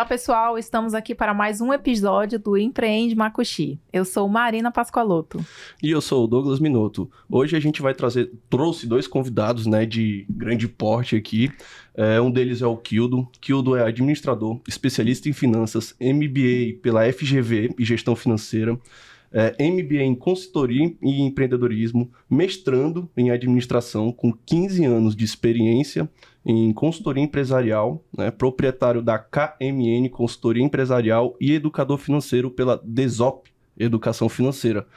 Olá, pessoal. Estamos aqui para mais um episódio do Empreende Makushi. Eu sou Marina Pascoaloto. E eu sou o Douglas Minotto. Hoje a gente trouxe dois convidados, né, de grande porte aqui. Um deles é o Kildo. Kildo é administrador, especialista em finanças, MBA pela FGV e gestão financeira. MBA em consultoria e empreendedorismo, mestrando em administração com 15 anos de experiência em consultoria empresarial, né, proprietário da KMN Consultoria Empresarial e educador financeiro pela DESOP, Educação Financeira.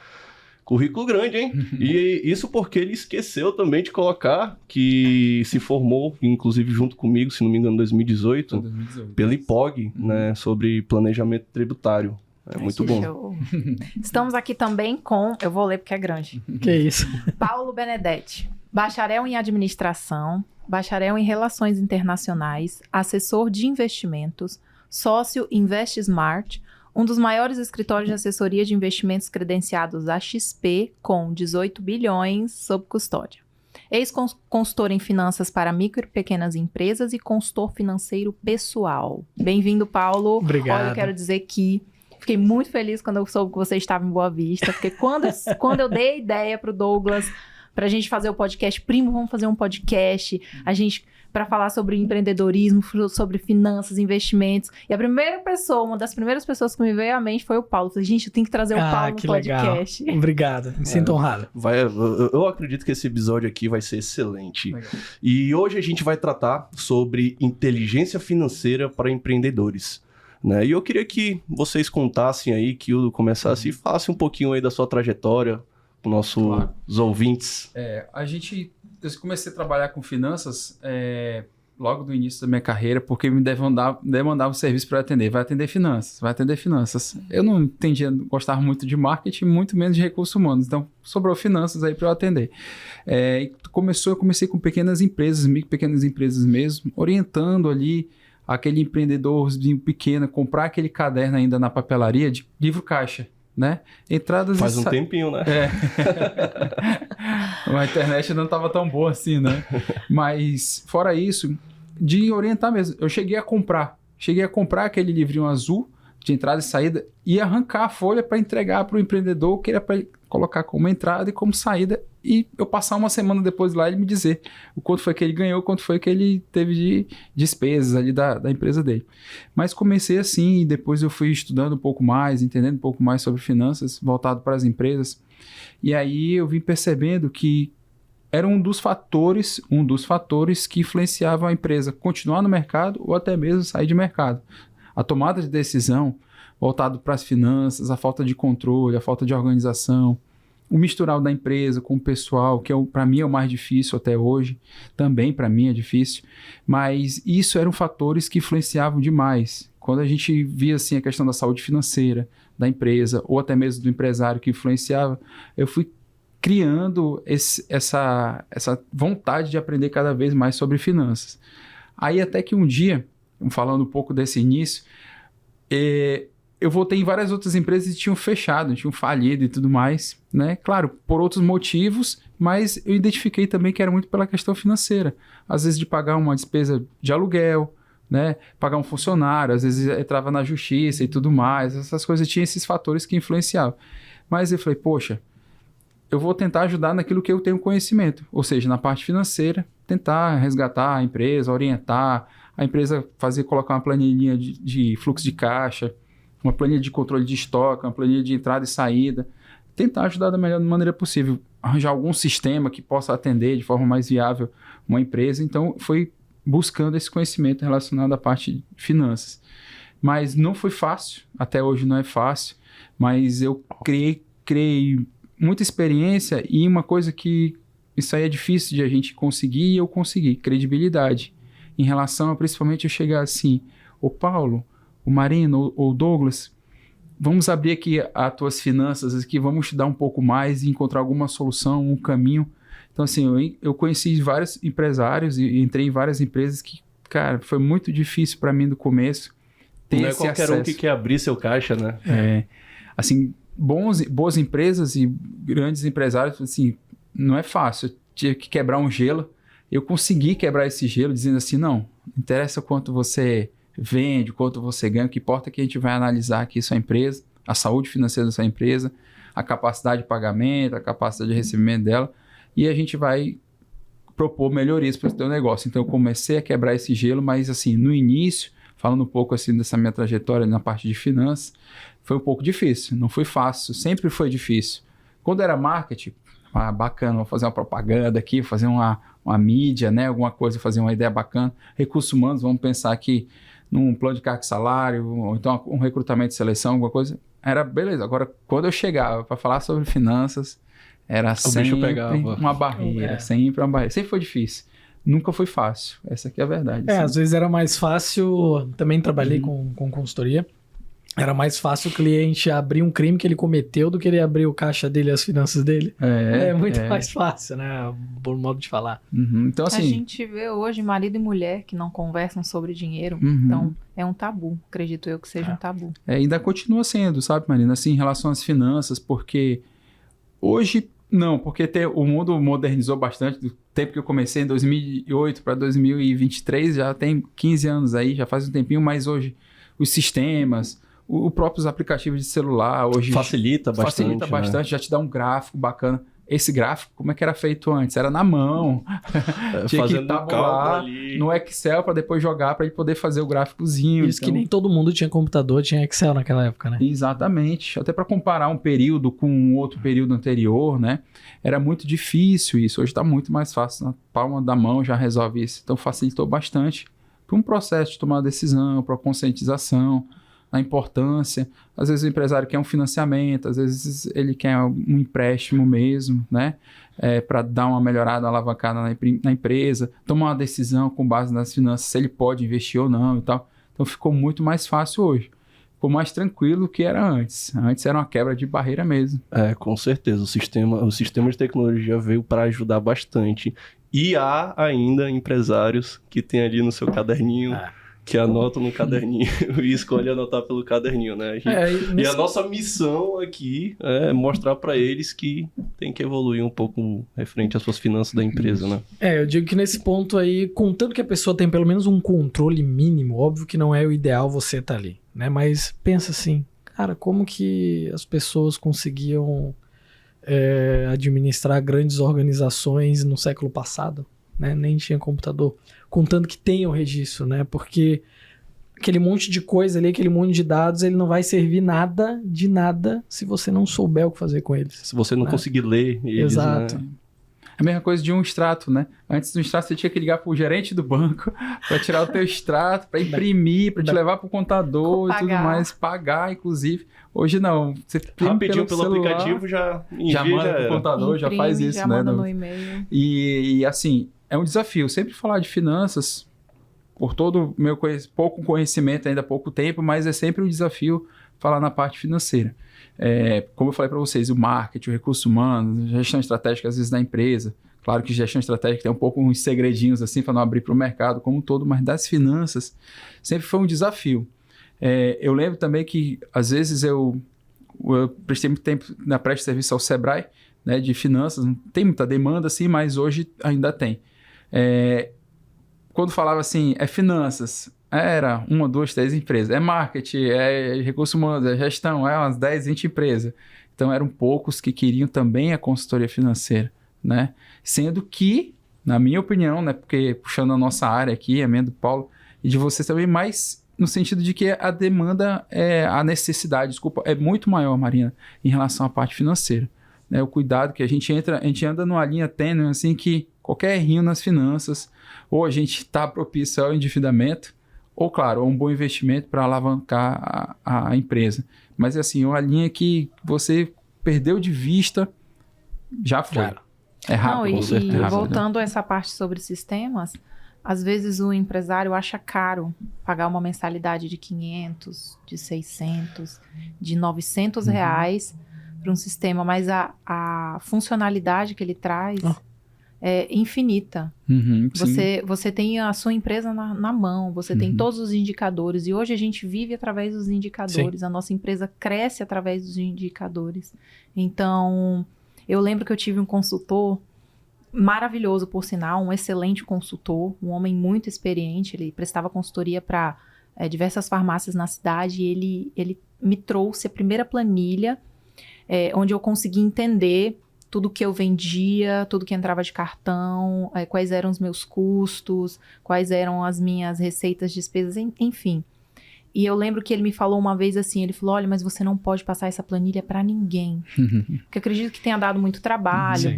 Currículo grande, hein? E isso porque ele esqueceu também de colocar que se formou, inclusive junto comigo, se não me engano, em 2018, pela IPOG, né, sobre planejamento tributário. É muito bom. Estamos aqui também com... Eu vou ler porque é grande. Que isso? Paulo Benedetti, bacharel em administração, bacharel em relações internacionais, assessor de investimentos, sócio InvestSmart, um dos maiores escritórios de assessoria de investimentos credenciados da XP, com 18 bilhões sob custódia. Ex-consultor em finanças para micro e pequenas empresas e consultor financeiro pessoal. Bem-vindo, Paulo. Obrigado. Olha, eu quero dizer que fiquei muito feliz quando eu soube que você estava em Boa Vista, porque quando eu dei a ideia para o Douglas, para a gente fazer o podcast, primo, vamos fazer um podcast, para falar sobre empreendedorismo, sobre finanças, investimentos. E uma das primeiras pessoas que me veio à mente foi o Paulo. Eu falei, gente, eu tenho que trazer o Paulo no podcast. Legal. Obrigado, me sinto honrado. Eu acredito que esse episódio aqui vai ser excelente. Legal. E hoje a gente vai tratar sobre inteligência financeira para empreendedores. Né? E eu queria que vocês contassem aí, que eu começasse e falasse um pouquinho aí da sua trajetória para os nossos ouvintes. Eu comecei a trabalhar com finanças logo no início da minha carreira, porque me demandava um serviço para atender. Vai atender finanças. Eu não gostava muito de marketing, muito menos de recursos humanos. Então, sobrou finanças aí para eu atender. Eu comecei com pequenas empresas, micro pequenas empresas mesmo, orientando ali aquele empreendedorzinho pequeno, comprar aquele caderno ainda na papelaria de livro caixa, né? Entradas Faz um tempinho, né? A internet não estava tão boa assim, né? Mas, fora isso, de orientar mesmo. Eu cheguei a comprar aquele livrinho azul de entrada e saída e arrancar a folha para entregar para o empreendedor, que era para colocar como entrada e como saída, e eu passar uma semana depois lá e ele me dizer o quanto foi que ele ganhou, o quanto foi que ele teve de despesas ali da empresa dele. Mas comecei assim, e depois eu fui estudando um pouco mais, entendendo um pouco mais sobre finanças, voltado para as empresas, e aí eu vim percebendo que era um dos fatores que influenciavam a empresa continuar no mercado ou até mesmo sair de mercado. A tomada de decisão voltado para as finanças, a falta de controle, a falta de organização, o misturar da empresa com o pessoal, que para mim é o mais difícil até hoje, também para mim é difícil, mas isso eram fatores que influenciavam demais. Quando a gente via assim, a questão da saúde financeira da empresa, ou até mesmo do empresário que influenciava, eu fui criando essa vontade de aprender cada vez mais sobre finanças. Aí até que um dia, falando um pouco desse início, eu voltei em várias outras empresas e tinham fechado, tinham falido e tudo mais, né? Claro, por outros motivos, mas eu identifiquei também que era muito pela questão financeira. Às vezes de pagar uma despesa de aluguel, né? Pagar um funcionário, às vezes entrava na justiça e tudo mais, essas coisas, tinha esses fatores que influenciavam. Mas eu falei, poxa, eu vou tentar ajudar naquilo que eu tenho conhecimento, ou seja, na parte financeira, tentar resgatar a empresa, orientar a empresa, colocar uma planilhinha de fluxo de caixa, uma planilha de controle de estoque, uma planilha de entrada e saída, tentar ajudar da melhor maneira possível, arranjar algum sistema que possa atender de forma mais viável uma empresa. Então, foi buscando esse conhecimento relacionado à parte de finanças. Mas não foi fácil, até hoje não é fácil, mas eu criei muita experiência e uma coisa que isso aí é difícil de a gente conseguir e eu consegui, credibilidade. Em relação a, principalmente, eu chegar assim, ô Paulo, o Marino ou o Douglas, vamos abrir aqui as tuas finanças, aqui, vamos estudar um pouco mais e encontrar alguma solução, um caminho. Então, assim, eu conheci vários empresários e entrei em várias empresas que, cara, foi muito difícil para mim no começo ter não esse é qualquer acesso. Um que quer abrir seu caixa, né? Assim, boas empresas e grandes empresários, assim, não é fácil. Eu tinha que quebrar um gelo. Eu consegui quebrar esse gelo dizendo assim, não interessa quanto você vende, quanto você ganha. O que importa é que a gente vai analisar aqui sua empresa, a saúde financeira da sua empresa, a capacidade de pagamento, a capacidade de recebimento dela, e a gente vai propor melhorias para o seu negócio. Então, eu comecei a quebrar esse gelo, mas assim, no início, falando um pouco assim dessa minha trajetória na parte de finanças, foi um pouco difícil, não foi fácil, sempre foi difícil. Quando era marketing, bacana, vou fazer uma propaganda aqui, fazer uma mídia, né, alguma coisa, fazer uma ideia bacana. Recursos humanos, vamos pensar aqui num plano de cargo e salário, ou então um recrutamento e seleção, alguma coisa. Era beleza. Agora, quando eu chegava para falar sobre finanças, era sempre uma barreira, sempre uma barreira. Sempre foi difícil. Nunca foi fácil. Essa aqui é a verdade. Às vezes era mais fácil, também trabalhei com consultoria, era mais fácil o cliente abrir um crime que ele cometeu do que ele abrir o caixa dele e as finanças dele. É muito mais fácil, né? Por modo de falar. Então, assim, a gente vê hoje marido e mulher que não conversam sobre dinheiro. Então, é um tabu. Acredito eu que seja um tabu. Ainda continua sendo, sabe, Marina? Assim, em relação às finanças, porque hoje não, porque o mundo modernizou bastante. Do tempo que eu comecei em 2008 para 2023, já tem 15 anos aí, já faz um tempinho, mas hoje os sistemas, os próprios aplicativos de celular hoje facilita bastante, já te dá um gráfico bacana. Esse gráfico, como é que era feito antes? Era na mão. Tinha fazendo que tabular no Excel para depois jogar para ele poder fazer o gráficozinho. Isso, então, que nem todo mundo tinha computador, tinha Excel naquela época, né? Exatamente. Até para comparar um período com um outro período anterior, né? Era muito difícil isso. Hoje está muito mais fácil. Na palma da mão já resolve isso. Então facilitou bastante para um processo de tomar decisão, para conscientização, a importância. Às vezes o empresário quer um financiamento, às vezes ele quer um empréstimo mesmo, né? Para dar uma melhorada, alavancada na empresa, tomar uma decisão com base nas finanças, se ele pode investir ou não e tal. Então ficou muito mais fácil hoje. Ficou mais tranquilo do que era antes. Antes era uma quebra de barreira mesmo. Com certeza. O sistema de tecnologia veio para ajudar bastante. E há ainda empresários que têm ali no seu caderninho... que anotam no caderninho e escolhem anotar pelo caderninho, né? E a nossa missão aqui é mostrar para eles que tem que evoluir um pouco referente às suas finanças da empresa, né? Eu digo que nesse ponto aí, contanto que a pessoa tem pelo menos um controle mínimo, óbvio que não é o ideal você estar ali, né? Mas pensa assim, cara, como que as pessoas conseguiam administrar grandes organizações no século passado? Né? Nem tinha computador, contando que tenha o registro, né? Porque aquele monte de coisa ali, aquele monte de dados, ele não vai servir de nada se você não souber o que fazer com eles. Se você não conseguir ler eles, exato. Né? É a mesma coisa de um extrato, né? Antes do extrato, você tinha que ligar pro gerente do banco para tirar o teu extrato, para imprimir, para te levar pro contador e tudo mais, pagar, inclusive. Hoje não. Você rapidinho pelo aplicativo já envia, já manda pro contador, já faz isso, já né? Manda no e-mail. E assim, é um desafio. Sempre falar de finanças, por todo o meu pouco conhecimento, ainda há pouco tempo, mas é sempre um desafio falar na parte financeira. Como eu falei para vocês, o marketing, o recurso humano, gestão estratégica às vezes da empresa. Claro que gestão estratégica tem um pouco uns segredinhos assim para não abrir para o mercado como um todo, mas das finanças sempre foi um desafio. Eu lembro também que às vezes eu prestei muito tempo na presta de serviço ao Sebrae, né, de finanças, não tem muita demanda assim, mas hoje ainda tem. Quando falava assim, finanças, era 1, 2, 3 empresas. É marketing, é recursos humanos, é gestão, umas 10, 20 empresas. Então eram poucos que queriam também a consultoria financeira, né? Sendo que, na minha opinião, né, porque puxando a nossa área aqui, a minha do Paulo, e de vocês também, mais no sentido de que a demanda, a necessidade, é muito maior, Marina, em relação à parte financeira. Né? O cuidado que a gente anda numa linha tênue, assim, que qualquer errinho nas finanças, ou a gente está propício ao endividamento, ou, claro, um bom investimento para alavancar a empresa. Mas, assim, uma linha que você perdeu de vista, já foi. Claro. É rápido. Não, com certeza. E voltando a essa parte sobre sistemas, às vezes o empresário acha caro pagar uma mensalidade de 500, de 600, de 900 reais para um sistema, mas a funcionalidade que ele traz... é infinita. Você tem a sua empresa na mão, você tem todos os indicadores, e hoje a gente vive através dos indicadores, a nossa empresa cresce através dos indicadores. Então, eu lembro que eu tive um consultor maravilhoso, por sinal, um excelente consultor, um homem muito experiente, ele prestava consultoria para diversas farmácias na cidade, e ele me trouxe a primeira planilha, onde eu consegui entender tudo que eu vendia, tudo que entrava de cartão, quais eram os meus custos, quais eram as minhas receitas, despesas, enfim. E eu lembro que ele me falou uma vez assim, ele falou, olha, mas você não pode passar essa planilha para ninguém. Porque eu acredito que tenha dado muito trabalho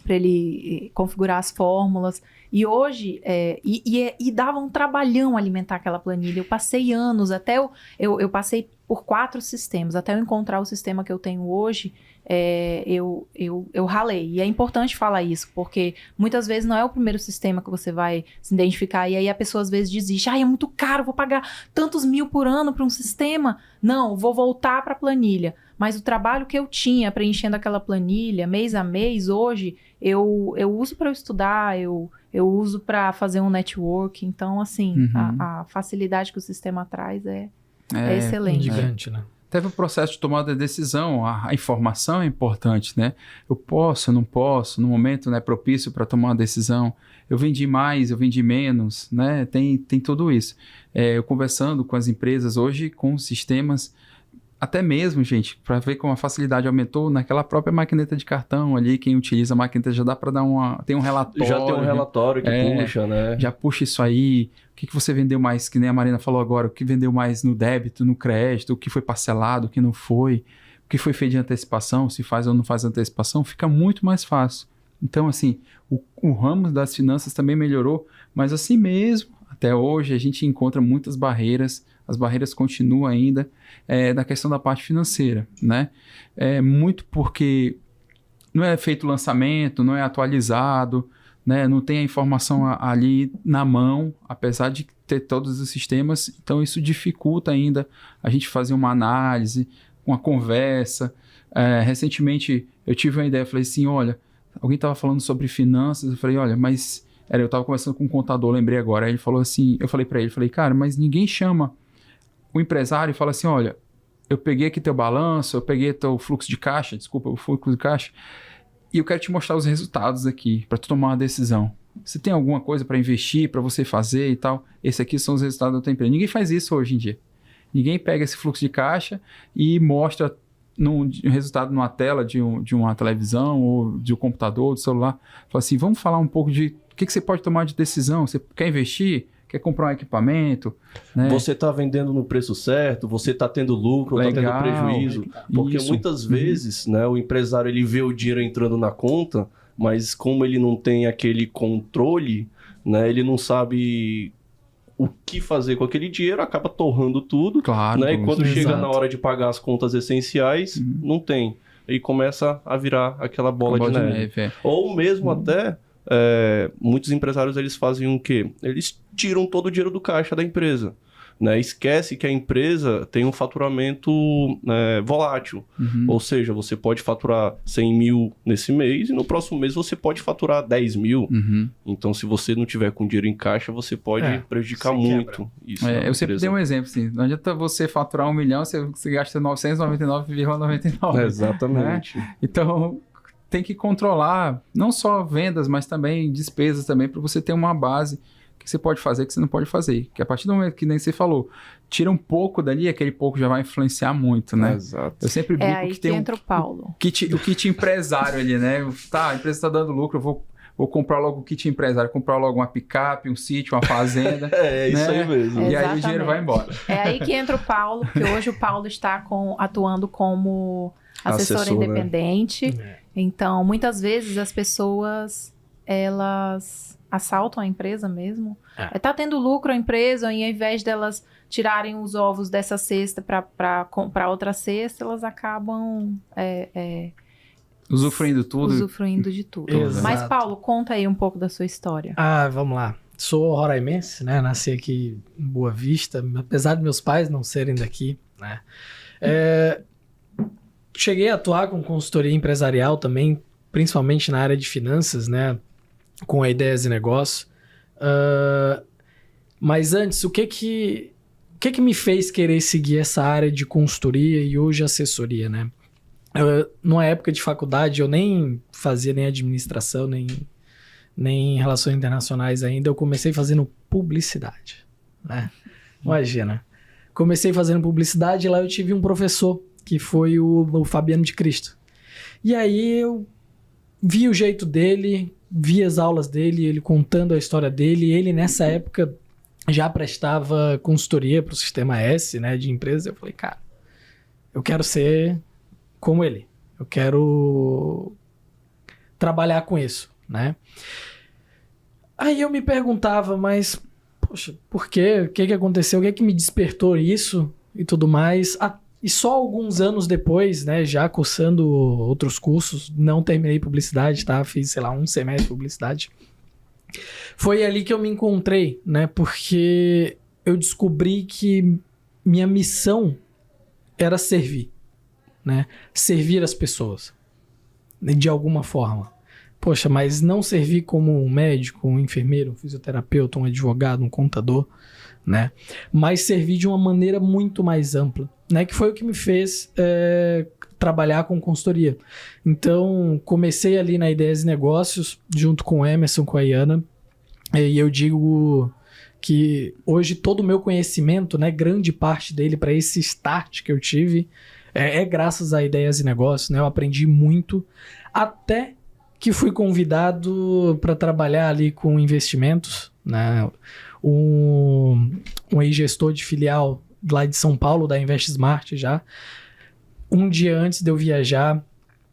para ele configurar as fórmulas. E hoje, dava um trabalhão alimentar aquela planilha. Eu passei anos, eu passei por 4 sistemas, até eu encontrar o sistema que eu tenho hoje, eu ralei. E é importante falar isso, porque muitas vezes não é o primeiro sistema que você vai se identificar, e aí a pessoa às vezes desiste. É muito caro, vou pagar tantos mil por ano para um sistema. Não, vou voltar para a planilha. Mas o trabalho que eu tinha preenchendo aquela planilha, mês a mês, hoje, eu uso para eu estudar, eu uso para fazer um network. Então, assim, a facilidade que o sistema traz é excelente. Gigante, né? Teve o processo de tomada de decisão, a informação é importante, né? Eu posso, eu não posso, no momento, né, propício para tomar uma decisão. Eu vendi mais, eu vendi menos, né? Tem tudo isso. Eu conversando com as empresas hoje, com sistemas, até mesmo, gente, para ver como a facilidade aumentou naquela própria maquineta de cartão ali, quem utiliza a maquineta já dá para dar tem um relatório. Já tem um relatório que puxa, né? Já puxa isso aí. O que você vendeu mais, que nem a Marina falou agora, o que vendeu mais no débito, no crédito, o que foi parcelado, o que não foi, o que foi feito de antecipação, se faz ou não faz antecipação, fica muito mais fácil. Então, assim, o ramo das finanças também melhorou, mas assim mesmo, até hoje, a gente encontra muitas barreiras. As barreiras continuam ainda na questão da parte financeira, né? Muito porque não é feito lançamento, não é atualizado, né? Não tem a informação ali na mão, apesar de ter todos os sistemas. Então, isso dificulta ainda a gente fazer uma análise, uma conversa. Recentemente, eu tive uma ideia, falei assim, olha, alguém estava falando sobre finanças, eu falei, olha, mas... eu estava conversando com um contador, lembrei agora, aí ele falou assim, eu falei para ele, cara, mas ninguém chama o empresário e fala assim, olha, eu peguei aqui teu balanço, eu peguei teu fluxo de caixa, o fluxo de caixa, e eu quero te mostrar os resultados aqui, para tu tomar uma decisão. Se tem alguma coisa para investir, para você fazer e tal, esse aqui são os resultados da tua empresa. Ninguém faz isso hoje em dia. Ninguém pega esse fluxo de caixa e mostra um resultado numa tela de uma televisão, ou de um computador, do celular. Fala assim, vamos falar um pouco de o que você pode tomar de decisão. Você quer investir? Quer comprar um equipamento? Né? Você está vendendo no preço certo? Você está tendo lucro ou está tendo prejuízo? Porque muitas vezes, né, o empresário ele vê o dinheiro entrando na conta, mas como ele não tem aquele controle, né, ele não sabe o que fazer com aquele dinheiro, acaba torrando tudo. Claro. Né, e quando chega na hora de pagar as contas essenciais, não tem. E começa a virar aquela bola de neve. Ou mesmo até... muitos empresários eles fazem o quê? Eles tiram todo o dinheiro do caixa da empresa, né? Esquece que a empresa tem um faturamento volátil, ou seja, você pode faturar 100 mil nesse mês e no próximo mês você pode faturar 10 mil. Então, se você não tiver com dinheiro em caixa, você pode prejudicar muito. Isso eu sempre dei um exemplo assim, não adianta você faturar 1 milhão, você gasta 999,99. Exatamente. Né? Então... tem que controlar não só vendas, mas também despesas também, para você ter uma base que você pode fazer, que você não pode fazer. Que a partir do momento que nem você falou, tira um pouco dali, aquele pouco já vai influenciar muito, né? Exato. Eu sempre brinco aí que tem entra o Paulo. O kit empresário ali, né? Tá, a empresa está dando lucro, eu vou comprar logo o kit empresário, comprar logo uma picape, um sítio, uma fazenda. Isso aí mesmo. E aí o dinheiro vai embora. É aí que entra o Paulo, porque hoje o Paulo está atuando como assessor independente. Né? Então, muitas vezes as pessoas, elas assaltam a empresa mesmo. Tá tendo lucro a empresa, e ao invés delas tirarem os ovos dessa cesta para comprar outra cesta, elas acabam usufruindo tudo. Usufruindo de tudo. Exato. Mas, Paulo, conta aí um pouco da sua história. Vamos lá. Sou roraimense, né? Nasci aqui em Boa Vista, apesar de meus pais não serem daqui, né? Cheguei a atuar com consultoria empresarial também, principalmente na área de finanças, né? Com ideias de negócio. Mas antes, o que me fez querer seguir essa área de consultoria e hoje assessoria, né? Numa época de faculdade, eu nem fazia nem administração, nem relações internacionais ainda. Eu comecei fazendo publicidade. né? Imagina. Comecei fazendo publicidade e lá eu tive um professor, que foi o Fabiano de Cristo. E aí eu vi o jeito dele, vi as aulas dele, ele contando a história dele. Ele, nessa época, já prestava consultoria para o Sistema S, né, de empresas. Eu falei, cara, eu quero ser como ele. Eu quero trabalhar com isso, né? Aí eu me perguntava, mas, poxa, por quê? O que aconteceu? O que é que me despertou isso e tudo mais? E só alguns anos depois, né, já cursando outros cursos, não terminei publicidade, tá? Fiz, sei lá, um semestre de publicidade. Foi ali que eu me encontrei, né? Porque eu descobri que minha missão era servir, né? Servir as pessoas, de alguma forma. Poxa, mas não servir como um médico, um enfermeiro, um fisioterapeuta, um advogado, um contador, né? Mas servir de uma maneira muito mais ampla, né? Que foi o que me fez trabalhar com consultoria. Então, comecei ali na Ideias e Negócios, junto com o Emerson, com a Iana, e eu digo que hoje todo o meu conhecimento, né, grande parte dele para esse start que eu tive, é graças a Ideias e Negócios, né? Eu aprendi muito, até que fui convidado para trabalhar ali com investimentos, né? Um ex-gestor de filial lá de São Paulo, da InvestSmart já. Um dia antes de eu viajar,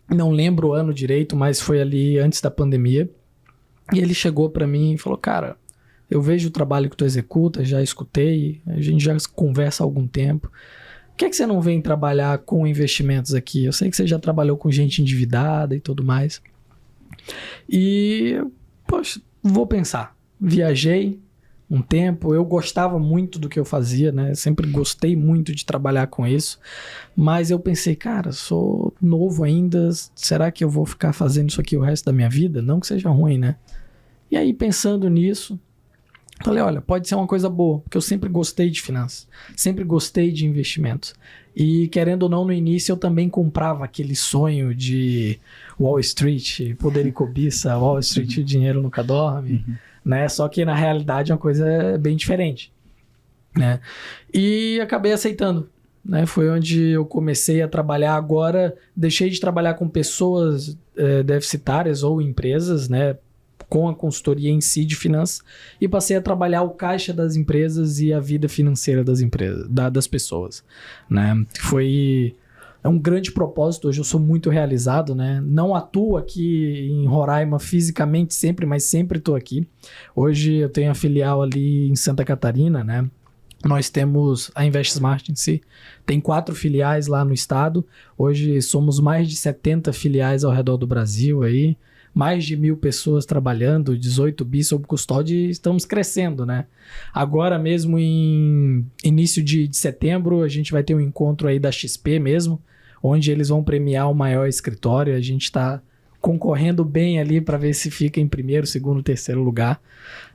não lembro o ano direito, mas foi ali antes da pandemia. E ele chegou para mim e falou, cara, eu vejo o trabalho que tu executa, já escutei, a gente já conversa há algum tempo. Por que você não vem trabalhar com investimentos aqui? Eu sei que você já trabalhou com gente endividada e tudo mais. E, poxa, vou pensar. Viajei um tempo, eu gostava muito do que eu fazia, né? Sempre gostei muito de trabalhar com isso, mas eu pensei, cara, sou novo ainda, será que eu vou ficar fazendo isso aqui o resto da minha vida? Não que seja ruim, né? E aí, pensando nisso, falei, olha, pode ser uma coisa boa, porque eu sempre gostei de finanças, sempre gostei de investimentos. E, querendo ou não, no início eu também comprava aquele sonho de Wall Street, poder e cobiça, Wall Street, o dinheiro nunca dorme, né? Só que, na realidade, é uma coisa bem diferente, né? E acabei aceitando, né? Foi onde eu comecei a trabalhar. Agora, deixei de trabalhar com pessoas deficitárias ou empresas, né? Com a consultoria em si de finanças, e passei a trabalhar o caixa das empresas e a vida financeira das empresas, das pessoas, né? É um grande propósito. Hoje eu sou muito realizado, né? Não atuo aqui em Roraima fisicamente sempre, mas sempre estou aqui. Hoje eu tenho a filial ali em Santa Catarina, né? Nós temos a InvestSmart em si, tem 4 filiais lá no estado. Hoje somos mais de 70 filiais ao redor do Brasil aí. Mais de 1.000 pessoas trabalhando, 18 bi sob custódia, e estamos crescendo, né? Agora mesmo, em início de setembro, a gente vai ter um encontro aí da XP mesmo, onde eles vão premiar o maior escritório. A gente está concorrendo bem ali para ver se fica em primeiro, segundo, terceiro lugar,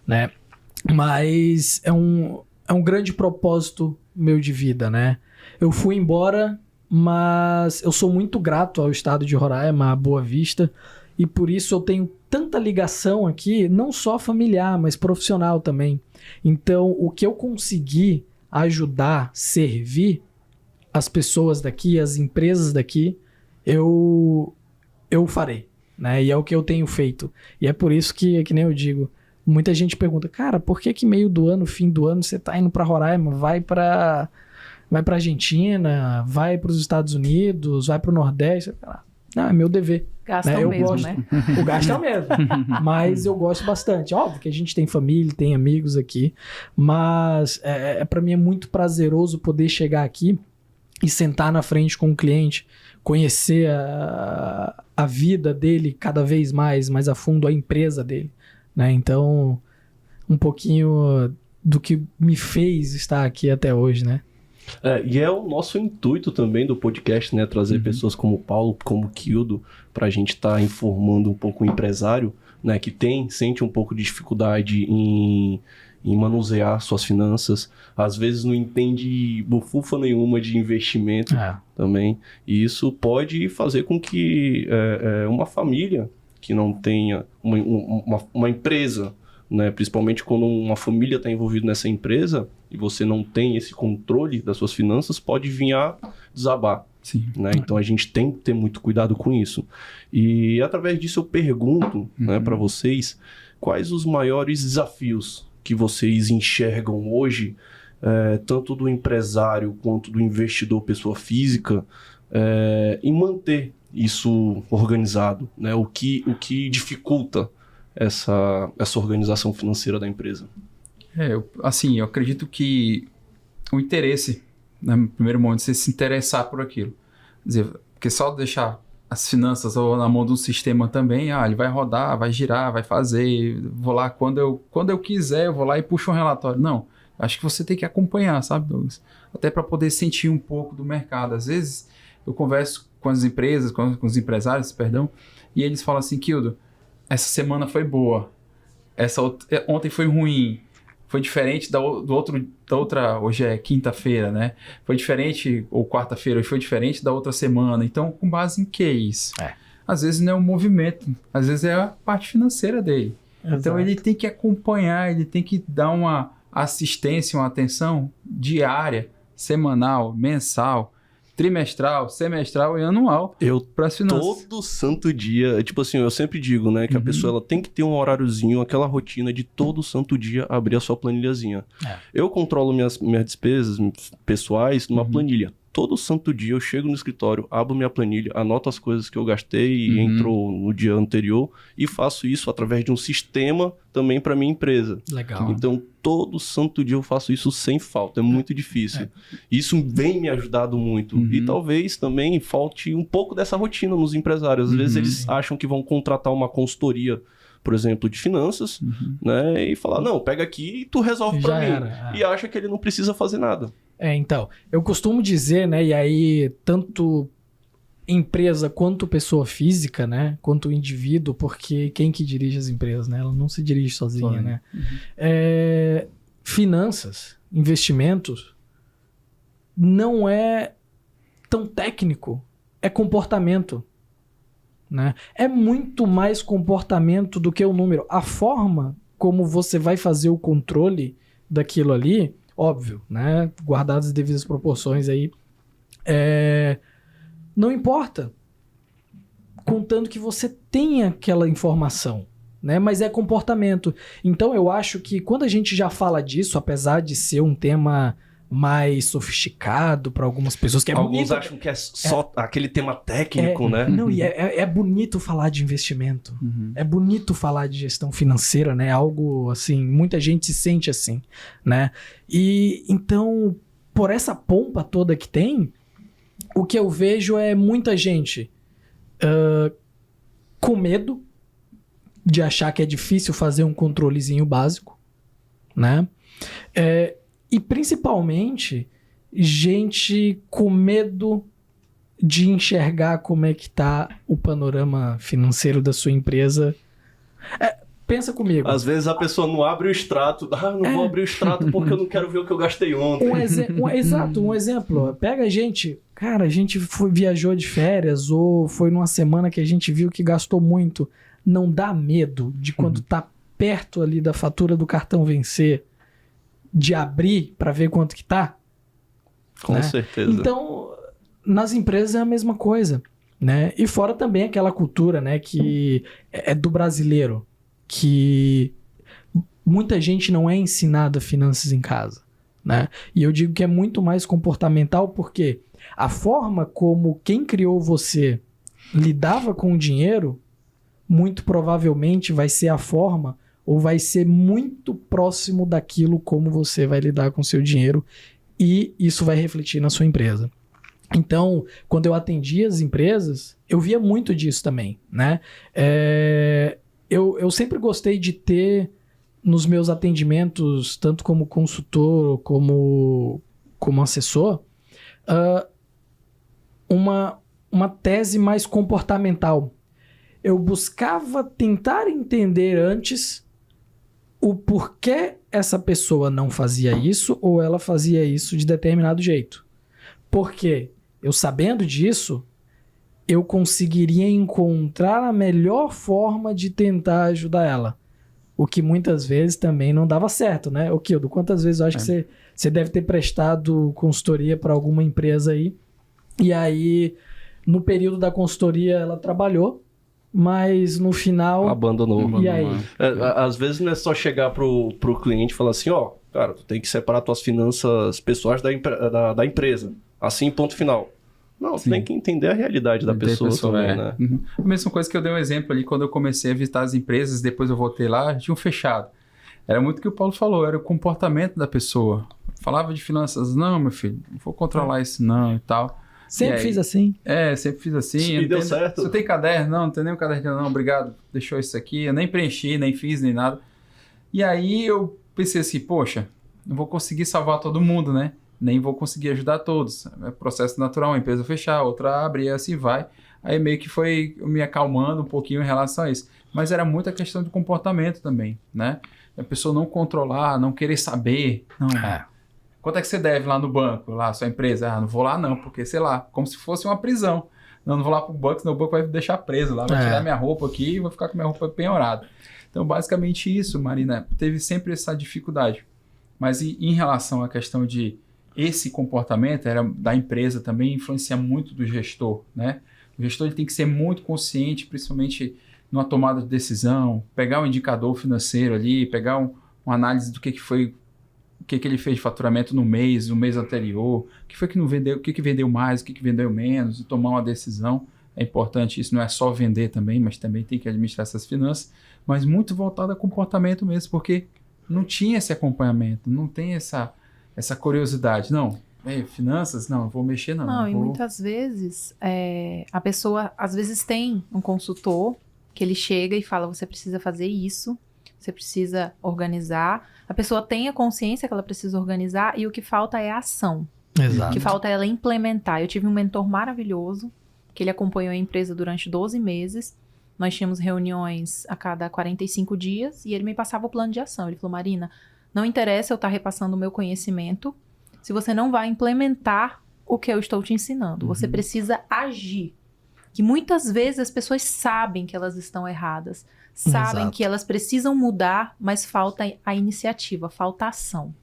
né? Mas é um grande propósito meu de vida, né? Eu fui embora, mas eu sou muito grato ao estado de Roraima, à Boa Vista, e por isso eu tenho tanta ligação aqui, não só familiar, mas profissional também. Então, o que eu consegui ajudar, servir as pessoas daqui, as empresas daqui, eu farei, né? E é o que eu tenho feito. E é por isso que nem eu digo, muita gente pergunta, cara, por que meio do ano, fim do ano, você tá indo para Roraima, vai para Argentina, vai para os Estados Unidos, vai para o Nordeste? Não, é meu dever. Gasta né? o mesmo, né? O gasto é o mesmo. Mas eu gosto bastante. Óbvio que a gente tem família, tem amigos aqui. Mas para mim é muito prazeroso poder chegar aqui e sentar na frente com o cliente, conhecer a vida dele cada vez mais a fundo, a empresa dele, né? Então, um pouquinho do que me fez estar aqui até hoje, né? E é o nosso intuito também do podcast, né? Trazer pessoas como o Paulo, como o Kildo, para a gente estar informando um pouco o empresário, né? Que sente um pouco de dificuldade em manusear suas finanças. Às vezes não entende bufufa nenhuma de investimento também. E isso pode fazer com que uma família que não tenha uma empresa, né, principalmente quando uma família está envolvida nessa empresa, e você não tem esse controle das suas finanças, pode vir a desabar. Sim. Né? Então a gente tem que ter muito cuidado com isso. E através disso eu pergunto, né, para vocês quais os maiores desafios que vocês enxergam hoje, tanto do empresário quanto do investidor pessoa física, em manter isso organizado, né? O que dificulta essa organização financeira da empresa? Eu acredito que o interesse, no primeiro momento, você se interessar por aquilo. Quer dizer, porque só deixar as finanças na mão de um sistema também, ele vai rodar, vai girar, vai fazer, vou lá, quando eu quiser, eu vou lá e puxo um relatório. Não, acho que você tem que acompanhar, sabe, Douglas? Até para poder sentir um pouco do mercado. Às vezes, eu converso com as empresas, com os empresários, perdão, e eles falam assim, Kildo, essa semana foi boa, ontem foi ruim, foi diferente da outra, hoje é quinta-feira, né? Foi diferente, ou quarta-feira, hoje foi diferente da outra semana. Então, com base em que isso? Às vezes não é um movimento, às vezes é a parte financeira dele. Exato. Então, ele tem que acompanhar, ele tem que dar uma assistência, uma atenção diária, semanal, mensal, trimestral, semestral e anual para as finanças. Todo santo dia, tipo assim, eu sempre digo, né, que a pessoa ela tem que ter um horáriozinho, aquela rotina de todo santo dia abrir a sua planilhazinha. Eu controlo minhas despesas pessoais numa planilha. Todo santo dia eu chego no escritório, abro minha planilha, anoto as coisas que eu gastei e entrou no dia anterior e faço isso através de um sistema também para minha empresa. Legal. Então, todo santo dia eu faço isso sem falta, é muito difícil. Isso vem me ajudado muito. E talvez também falte um pouco dessa rotina nos empresários. Às vezes eles acham que vão contratar uma consultoria, por exemplo, de finanças, né? E falar, não, pega aqui e tu resolve para mim. E acha que ele não precisa fazer nada. Então, eu costumo dizer, né, e aí tanto empresa quanto pessoa física, né, quanto indivíduo, porque quem que dirige as empresas, né, ela não se dirige sozinha, né. Finanças, investimentos, não é tão técnico, é comportamento, né, é muito mais comportamento do que o número. A forma como você vai fazer o controle daquilo ali, óbvio, né? Guardadas as devidas proporções aí. Não importa. Contanto que você tenha aquela informação, né? Mas é comportamento. Então eu acho que quando a gente já fala disso, apesar de ser um tema mais sofisticado para algumas pessoas, que é Alguns bonito, acham que é só aquele tema técnico, né? Não, e é bonito falar de investimento. É bonito falar de gestão financeira, né? Algo assim, muita gente se sente assim, né? E então, por essa pompa toda que tem, o que eu vejo é muita gente com medo de achar que é difícil fazer um controlezinho básico, né? E principalmente, gente com medo de enxergar como é que tá o panorama financeiro da sua empresa. Pensa comigo. Às vezes a pessoa não abre o extrato. Não vou abrir o extrato porque eu não quero ver o que eu gastei ontem. Exato, um exemplo. Pega a gente, cara, a gente viajou de férias ou foi numa semana que a gente viu que gastou muito. Não dá medo de quando tá perto ali da fatura do cartão vencer, de abrir para ver quanto que tá? Com certeza. Então, nas empresas é a mesma coisa, né? E fora também aquela cultura, né, que é do brasileiro, que muita gente não é ensinada finanças em casa, né? E eu digo que é muito mais comportamental porque a forma como quem criou você lidava com o dinheiro, muito provavelmente vai ser a forma ou vai ser muito próximo daquilo como você vai lidar com o seu dinheiro e isso vai refletir na sua empresa. Então, quando eu atendia as empresas, eu via muito disso também, né? Eu sempre gostei de ter nos meus atendimentos, tanto como consultor como assessor, uma tese mais comportamental. Eu buscava tentar entender antes o porquê essa pessoa não fazia isso ou ela fazia isso de determinado jeito. Porque eu sabendo disso, eu conseguiria encontrar a melhor forma de tentar ajudar ela. O que muitas vezes também não dava certo, né? Ô, Kildo, quantas vezes eu acho que Você deve ter prestado consultoria para alguma empresa aí. E aí, no período da consultoria, ela trabalhou, mas no final... Abandonou. E aí? Às vezes não é só chegar pro cliente e falar assim, ó, cara, tu tem que separar tuas finanças pessoais da empresa. Assim, ponto final. Não, tu tem que entender a realidade da pessoa também, né? Uhum. A mesma coisa que eu dei um exemplo ali, quando eu comecei a visitar as empresas, depois eu voltei lá, tinham fechado. Era muito o que o Paulo falou, era o comportamento da pessoa. Falava de finanças, não, meu filho, não vou controlar isso não e tal. Sempre fiz assim. Sempre fiz assim. E deu certo. Você tem caderno? Não tem nenhum caderno. Não, obrigado, deixou isso aqui. Eu nem preenchi, nem fiz, nem nada. E aí eu pensei assim, poxa, não vou conseguir salvar todo mundo, né? Nem vou conseguir ajudar todos. É processo natural, uma empresa fechar, outra abre e assim vai. Aí meio que foi me acalmando um pouquinho em relação a isso. Mas era muita questão de comportamento também, né? A pessoa não controlar, não querer saber. Não, quanto é que você deve lá no banco, lá, sua empresa? Não vou lá não, porque, sei lá, como se fosse uma prisão. Não vou lá pro banco, senão o banco vai me deixar preso lá, vai tirar minha roupa aqui e vou ficar com minha roupa penhorada. Então, basicamente isso, Marina, teve sempre essa dificuldade. Mas em relação à questão de esse comportamento era da empresa também influencia muito do gestor, né? O gestor ele tem que ser muito consciente, principalmente numa tomada de decisão, pegar um indicador financeiro ali, pegar uma análise do que foi, o que ele fez de faturamento no mês anterior, o que foi que não vendeu, o que vendeu mais, o que vendeu menos, e tomar uma decisão. É importante, isso não é só vender também, mas também tem que administrar essas finanças, mas muito voltado a comportamento mesmo, porque não tinha esse acompanhamento, não tem essa curiosidade. Não, finanças, não vou mexer não. Não, e muitas vezes a pessoa, às vezes tem um consultor que ele chega e fala, você precisa fazer isso, você precisa organizar. A pessoa tem a consciência que ela precisa organizar e o que falta é a ação. Exato. O que falta é ela implementar. Eu tive um mentor maravilhoso, que ele acompanhou a empresa durante 12 meses. Nós tínhamos reuniões a cada 45 dias e ele me passava o plano de ação. Ele falou, Marina, não interessa eu estar repassando o meu conhecimento se você não vai implementar o que eu estou te ensinando. Você precisa agir. Que muitas vezes as pessoas sabem que elas estão erradas, sabem Exato. que elas precisam mudar, mas falta a iniciativa, falta a ação.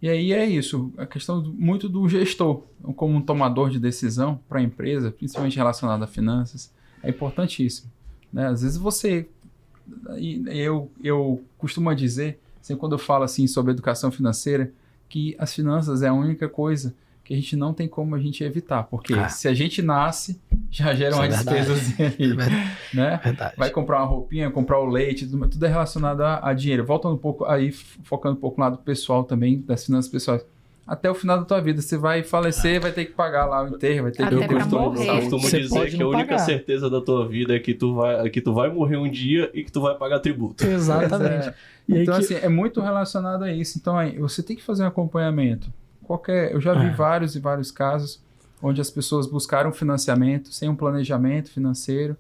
E aí é isso, a questão muito do gestor, como um tomador de decisão para a empresa, principalmente relacionado a finanças, é importantíssimo, né? Às vezes eu costumo dizer, assim, quando eu falo assim sobre educação financeira, que as finanças é a única coisa que a gente não tem como a gente evitar, porque se a gente nasce, já gera uma despesa ali, né? Verdade. Vai comprar uma roupinha, comprar o leite, tudo é relacionado a dinheiro. Voltando um pouco aí, focando um pouco no lado pessoal também, das finanças pessoais. Até o final da tua vida, você vai falecer, vai ter que pagar lá o enterro, vai ter Até que... pra Eu morrer. costumo Você dizer pode que a não única pagar. certeza da tua vida é que tu vai morrer um dia e que tu vai pagar tributo. Exatamente. E aí Então, que- assim, é muito relacionado a isso. Então, aí, você tem que fazer um acompanhamento. Eu já vi vários e vários casos onde as pessoas buscaram financiamento sem um planejamento financeiro.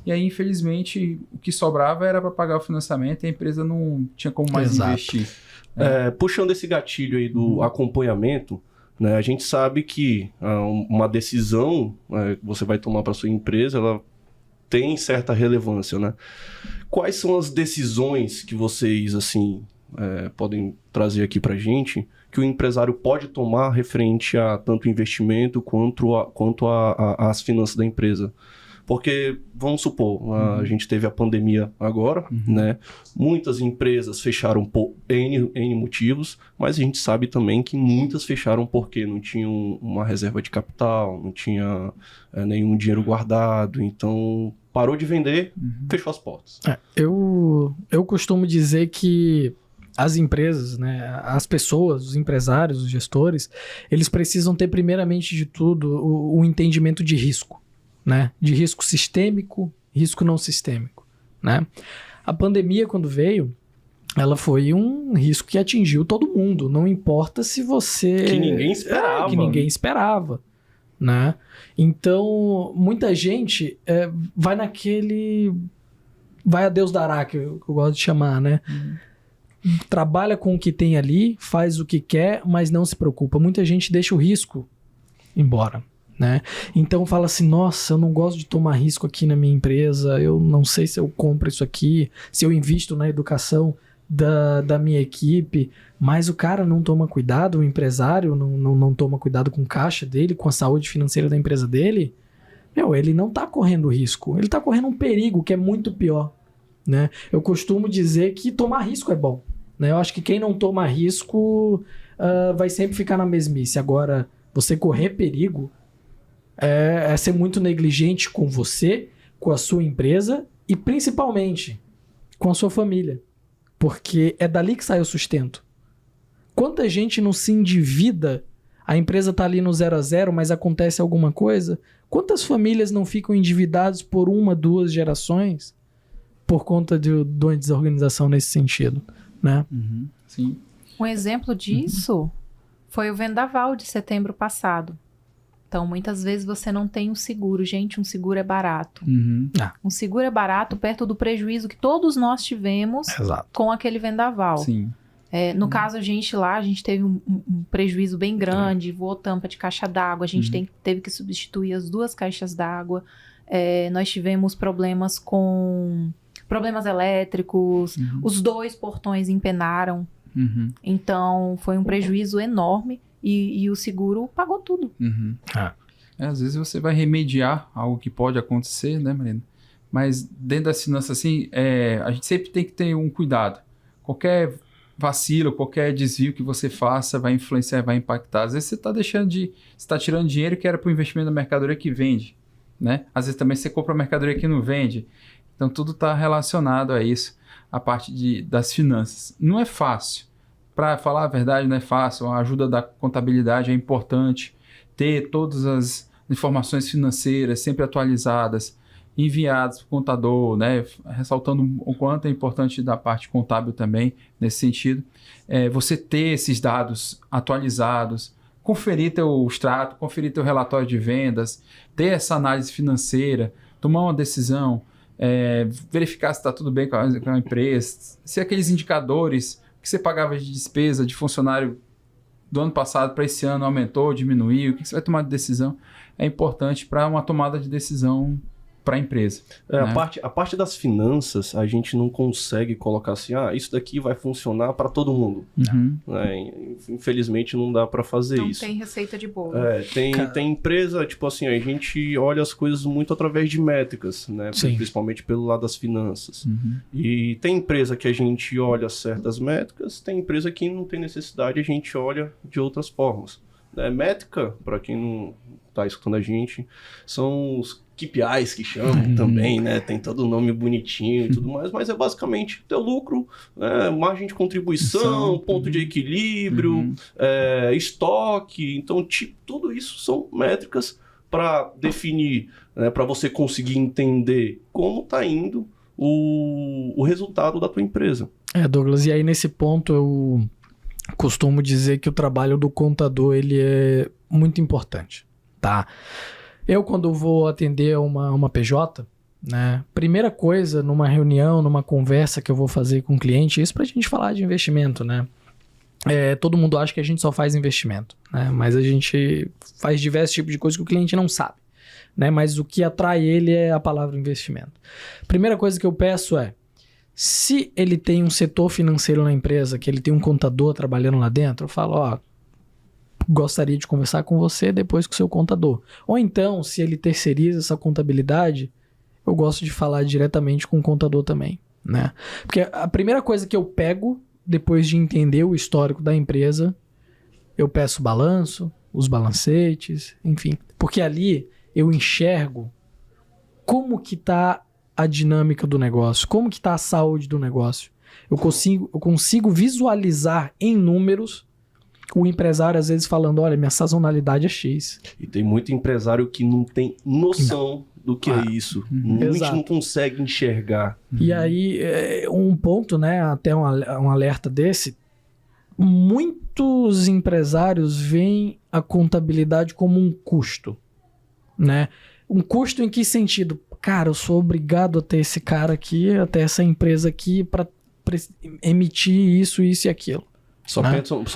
E aí, infelizmente, o que sobrava era para pagar o financiamento e a empresa não tinha como mais Exato. investir. Puxando esse gatilho aí do acompanhamento, né, a gente sabe que uma decisão que você vai tomar para sua empresa, ela tem certa relevância, né? Quais são as decisões que vocês, assim, podem trazer aqui para a gente, que o empresário pode tomar referente a tanto investimento quanto às finanças da empresa? Porque, vamos supor, a gente teve a pandemia agora, né? Muitas empresas fecharam por N motivos, mas a gente sabe também que muitas fecharam porque não tinham uma reserva de capital, não tinha nenhum dinheiro guardado, então parou de vender, fechou as portas. Eu costumo dizer que as empresas, né, as pessoas, os empresários, os gestores, eles precisam ter, primeiramente de tudo, o entendimento de risco, né? De risco sistêmico, risco não sistêmico, né? A pandemia, quando veio, ela foi um risco que atingiu todo mundo, não importa se você... Que ninguém esperava. Que ninguém esperava, né? Então, muita gente vai naquele... Vai a Deus dará, que eu gosto de chamar, né? Trabalha com o que tem ali, faz o que quer, mas não se preocupa. Muita gente deixa o risco embora, né? Então fala assim, nossa, eu não gosto de tomar risco aqui na minha empresa, eu não sei se eu compro isso aqui, se eu invisto na educação. da minha equipe, mas o cara não toma cuidado, o empresário não toma cuidado com o caixa dele, com a saúde financeira da empresa dele, ele não tá correndo risco, ele tá correndo um perigo que é muito pior, né? Eu costumo dizer que tomar risco é bom, né? Eu acho que quem não toma risco vai sempre ficar na mesmice. Agora, você correr perigo é ser muito negligente com você, com a sua empresa e principalmente com a sua família. Porque é dali que sai o sustento. Quanta gente não se endivida, a empresa tá ali no 0 a 0, mas acontece alguma coisa? Quantas famílias não ficam endividadas por 1, 2 gerações por conta de uma desorganização nesse sentido, né? Uhum. Sim. Um exemplo disso foi o vendaval de setembro passado. Então, muitas vezes você não tem um seguro. Gente, um seguro é barato. Uhum. Um seguro é barato perto do prejuízo que todos nós tivemos com aquele vendaval. Sim. No caso, a gente teve um prejuízo bem grande, voou tampa de caixa d'água, a gente teve que substituir as 2 caixas d'água. Nós tivemos problemas elétricos, os 2 portões empenaram. Uhum. Então, foi um prejuízo enorme e o seguro pagou tudo. Uhum. Às vezes você vai remediar algo que pode acontecer, né, Marina? Mas dentro das finanças, assim, a gente sempre tem que ter um cuidado. Qualquer vacilo, qualquer desvio que você faça vai influenciar, vai impactar. Às vezes você está tirando dinheiro que era para o investimento da mercadoria que vende, né? Às vezes também você compra mercadoria que não vende. Então tudo está relacionado a isso, a parte das finanças. Não é fácil. Para falar a verdade, não é fácil. A ajuda da contabilidade é importante. Ter todas as informações financeiras sempre atualizadas, enviadas para o contador, né? Ressaltando o quanto é importante da parte contábil também, nesse sentido. Você ter esses dados atualizados, conferir teu extrato, conferir teu relatório de vendas, ter essa análise financeira, tomar uma decisão, verificar se está tudo bem com a empresa, se aqueles indicadores que você pagava de despesa de funcionário do ano passado para esse ano aumentou, diminuiu, o que você vai tomar de decisão é importante para uma tomada de decisão para a empresa. Né? A parte das finanças, a gente não consegue colocar assim, isso daqui vai funcionar para todo mundo. Uhum. Infelizmente não dá para fazer não isso. Não tem receita de bolo. Tem empresa, tipo assim, a gente olha as coisas muito através de métricas, né? Sim. Principalmente pelo lado das finanças. Uhum. E tem empresa que a gente olha certas métricas, tem empresa que não tem necessidade, a gente olha de outras formas. Métrica, para quem não está escutando a gente, são os KPIs que chamam também, né? Tem todo o nome bonitinho e tudo mais, mas é basicamente teu lucro, margem de contribuição, ponto de equilíbrio, estoque. Então, tudo isso são métricas para definir, né? Para você conseguir entender como está indo o resultado da tua empresa. Douglas, e aí nesse ponto eu costumo dizer que o trabalho do contador ele é muito importante, tá? Eu, quando vou atender uma PJ, né, primeira coisa, numa reunião, numa conversa que eu vou fazer com o cliente, isso pra gente falar de investimento, né? Todo mundo acha que a gente só faz investimento, né? Mas a gente faz diversos tipos de coisas que o cliente não sabe, né? Mas o que atrai ele é a palavra investimento. Primeira coisa que eu peço se ele tem um setor financeiro na empresa, que ele tem um contador trabalhando lá dentro, eu falo, gostaria de conversar com você depois com o seu contador. Ou então, se ele terceiriza essa contabilidade, eu gosto de falar diretamente com o contador também, né? Porque a primeira coisa que eu pego, depois de entender o histórico da empresa, eu peço o balanço, os balancetes, enfim. Porque ali eu enxergo como que está a dinâmica do negócio, como que está a saúde do negócio. Eu consigo visualizar em números o empresário às vezes falando, olha, minha sazonalidade é X. E tem muito empresário que não tem noção do que é isso. A gente não consegue enxergar. E aí, um ponto, né, até um alerta desse, muitos empresários veem a contabilidade como um custo, né? Um custo em que sentido? Cara, eu sou obrigado a ter esse cara aqui, a ter essa empresa aqui para emitir isso e aquilo. Só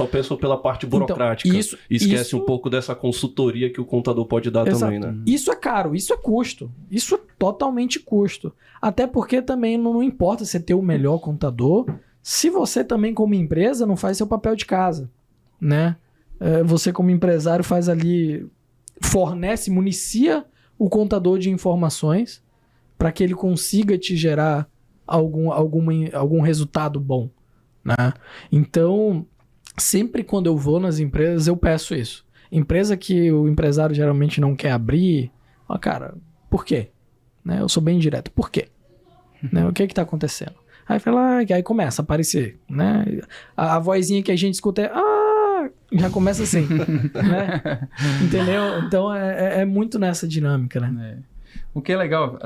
pensam pela parte burocrática. Então, esquece um pouco dessa consultoria que o contador pode dar também, né? Isso é caro, isso é custo. Isso é totalmente custo. Até porque também não importa você ter o melhor contador Se você também, como empresa, não faz seu papel de casa, né? Você, como empresário, faz ali, municia o contador de informações para que ele consiga te gerar algum resultado bom, né? Então, sempre quando eu vou nas empresas, eu peço isso. Empresa que o empresário geralmente não quer abrir, ó, cara, por quê? Né? Eu sou bem direto, por quê? Né? O que está acontecendo? Aí fala, aí começa a aparecer, né? A vozinha que a gente escuta já começa assim, né? Entendeu? Então é muito nessa dinâmica, né? O que é legal,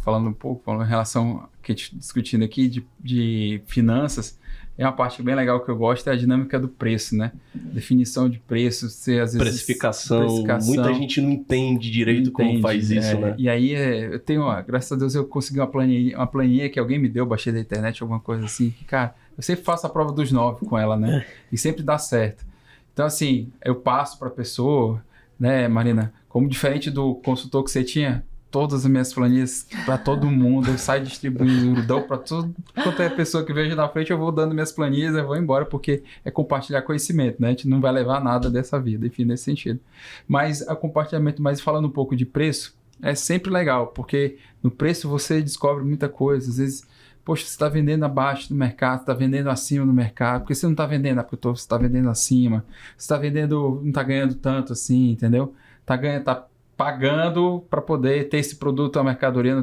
falando em relação que a gente discutindo aqui de finanças, é uma parte bem legal que eu gosto, é a dinâmica do preço, né? Definição de preço, às vezes... Precificação. Muita gente não entende direito como faz isso, né? E aí, eu tenho, graças a Deus, eu consegui uma planilha que alguém me deu, baixei da internet, alguma coisa assim, que, cara, eu sempre faço a prova dos 9 com ela, né? E sempre dá certo. Então, assim, eu passo para a pessoa, né, Marina, como diferente do consultor que você tinha, todas as minhas planilhas para todo mundo, eu saio distribuindo, dou para tudo quanto é pessoa que vejo na frente, eu vou dando minhas planilhas, eu vou embora, porque é compartilhar conhecimento, né? A gente não vai levar nada dessa vida, enfim, nesse sentido. Mas o compartilhamento, mas falando um pouco de preço, é sempre legal, porque no preço você descobre muita coisa, às vezes, poxa, você está vendendo abaixo do mercado, está vendendo acima do mercado, porque você não está vendendo, porque você está vendendo acima, você está vendendo, não está ganhando tanto assim, entendeu? Tá pagando para poder ter esse produto, a mercadoria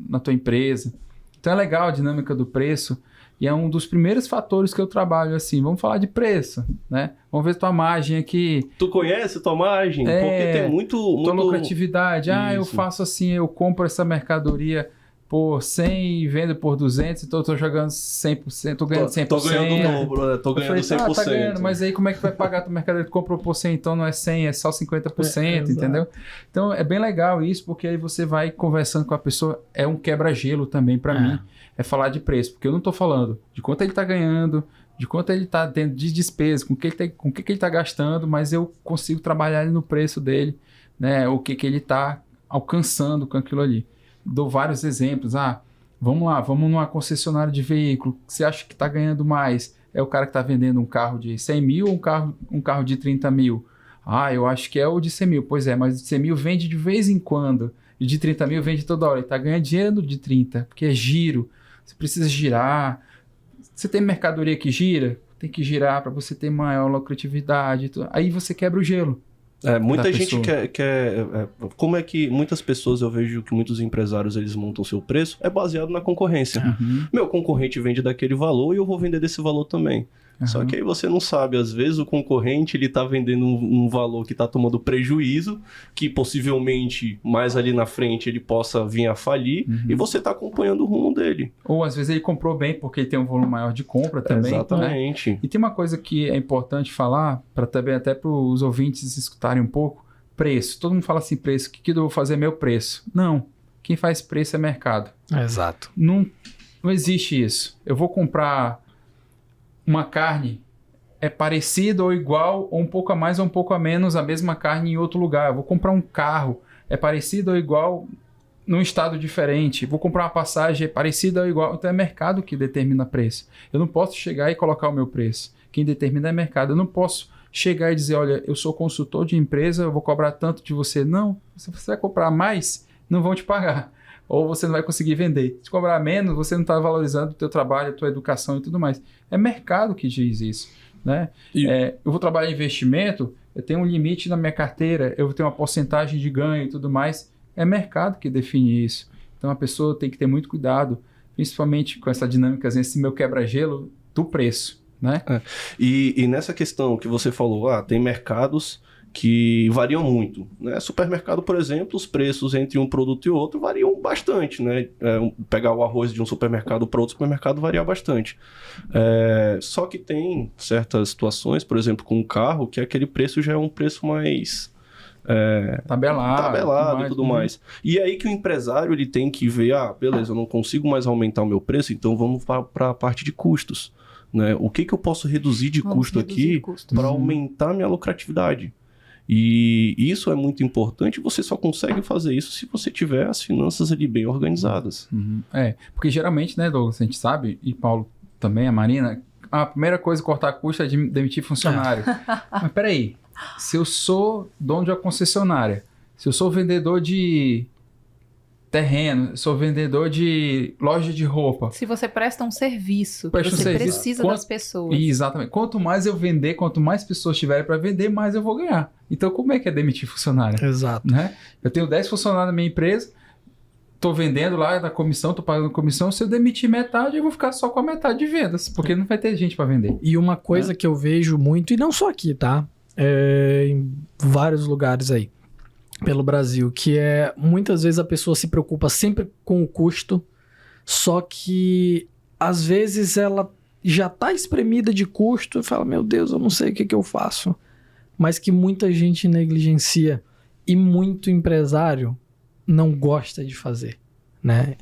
na tua empresa. Então é legal a dinâmica do preço e é um dos primeiros fatores que eu trabalho assim. Vamos falar de preço, né? Vamos ver tua margem aqui. Tu conhece tua margem? Porque tem muito... Tua lucratividade. Eu faço assim, eu compro essa mercadoria por 100 e vendo por 200, então eu tô jogando 100%, tô ganhando 100%. Tô ganhando o dobro, né? Tô ganhando 100%. Tá ganhando, mas aí como é que vai pagar a tua mercadoria? Tu comprou por 100, então não é 100, é só 50%, entendeu? Então é bem legal isso, porque aí você vai conversando com a pessoa, é um quebra-gelo também para mim, é falar de preço, porque eu não tô falando de quanto ele tá ganhando, de quanto ele tá tendo de despesa, com o que ele tá gastando, mas eu consigo trabalhar ali no preço dele, né? O que ele tá alcançando com aquilo ali. Dou vários exemplos. Vamos lá, vamos numa concessionária de veículo. Você acha que está ganhando mais? É o cara que está vendendo um carro de 100 mil ou um carro de 30 mil? Eu acho que é o de 100 mil. Pois é, mas o de 100 mil vende de vez em quando. E de 30 mil vende toda hora. Ele está ganhando dinheiro de 30, porque é giro. Você precisa girar. Você tem mercadoria que gira? Tem que girar para você ter maior lucratividade. Aí você quebra o gelo. Muita gente quer como é que muitas pessoas, eu vejo que muitos empresários eles montam seu preço, é baseado na concorrência. Meu concorrente vende daquele valor e eu vou vender desse valor também. Só que aí você não sabe, às vezes o concorrente ele tá vendendo um valor que tá tomando prejuízo, que possivelmente mais ali na frente ele possa vir a falir, e você tá acompanhando o rumo dele. Ou às vezes ele comprou bem porque ele tem um volume maior de compra também. Exatamente. Né? E tem uma coisa que é importante falar, para também até para os ouvintes escutarem um pouco, preço. Todo mundo fala assim, preço, o que eu vou fazer meu preço? Não, quem faz preço é mercado. Exato. Não existe isso. Eu vou comprar uma carne, é parecida ou igual, ou um pouco a mais ou um pouco a menos a mesma carne em outro lugar. Eu vou comprar um carro, é parecido ou igual num estado diferente. Vou comprar uma passagem, é parecida ou igual. Então é mercado que determina preço. Eu não posso chegar e colocar o meu preço. Quem determina é mercado. Eu não posso chegar e dizer, olha, eu sou consultor de empresa, eu vou cobrar tanto de você. Não, se você vai comprar mais, não vão te pagar. Ou você não vai conseguir vender. Se cobrar menos, você não está valorizando o teu trabalho, a tua educação e tudo mais. É mercado que diz isso, né? Eu vou trabalhar em investimento, eu tenho um limite na minha carteira, eu vou ter uma porcentagem de ganho e tudo mais. É mercado que define isso. Então a pessoa tem que ter muito cuidado, principalmente com essa dinâmica, esse meu quebra-gelo do preço, né? E nessa questão que você falou, tem mercados que variam muito, né? Supermercado, por exemplo, os preços entre um produto e outro variam bastante, né? Pegar o arroz de um supermercado para outro supermercado varia bastante. Só que tem certas situações, por exemplo, com um carro, que aquele preço já é um preço mais tabelado e tudo mais. E aí que o empresário ele tem que ver, beleza, eu não consigo mais aumentar o meu preço, então vamos para a parte de custos, né? O que eu posso reduzir de custo aqui para aumentar minha lucratividade? E isso é muito importante, você só consegue fazer isso se você tiver as finanças ali bem organizadas. Porque geralmente, né, Douglas, a gente sabe, e Paulo também, a Marina, a primeira coisa cortar custo é demitir funcionário. Mas peraí, se eu sou dono de uma concessionária, se eu sou vendedor de terreno, sou vendedor de loja de roupa. Se você presta um serviço, Presta um você serviço. precisa das pessoas. Exatamente. Quanto mais eu vender, quanto mais pessoas tiverem para vender, mais eu vou ganhar. Então, como é que é demitir funcionário? Exato. Né? Eu tenho 10 funcionários na minha empresa, tô vendendo lá da comissão, tô pagando comissão. Se eu demitir metade, eu vou ficar só com a metade de vendas, porque não vai ter gente para vender. E uma coisa que eu vejo muito, e não só aqui, tá? Em vários lugares aí pelo Brasil, que é muitas vezes a pessoa se preocupa sempre com o custo, só que às vezes ela já tá espremida de custo e fala, meu Deus, eu não sei o que eu faço. Mas que muita gente negligencia e muito empresário não gosta de fazer, né?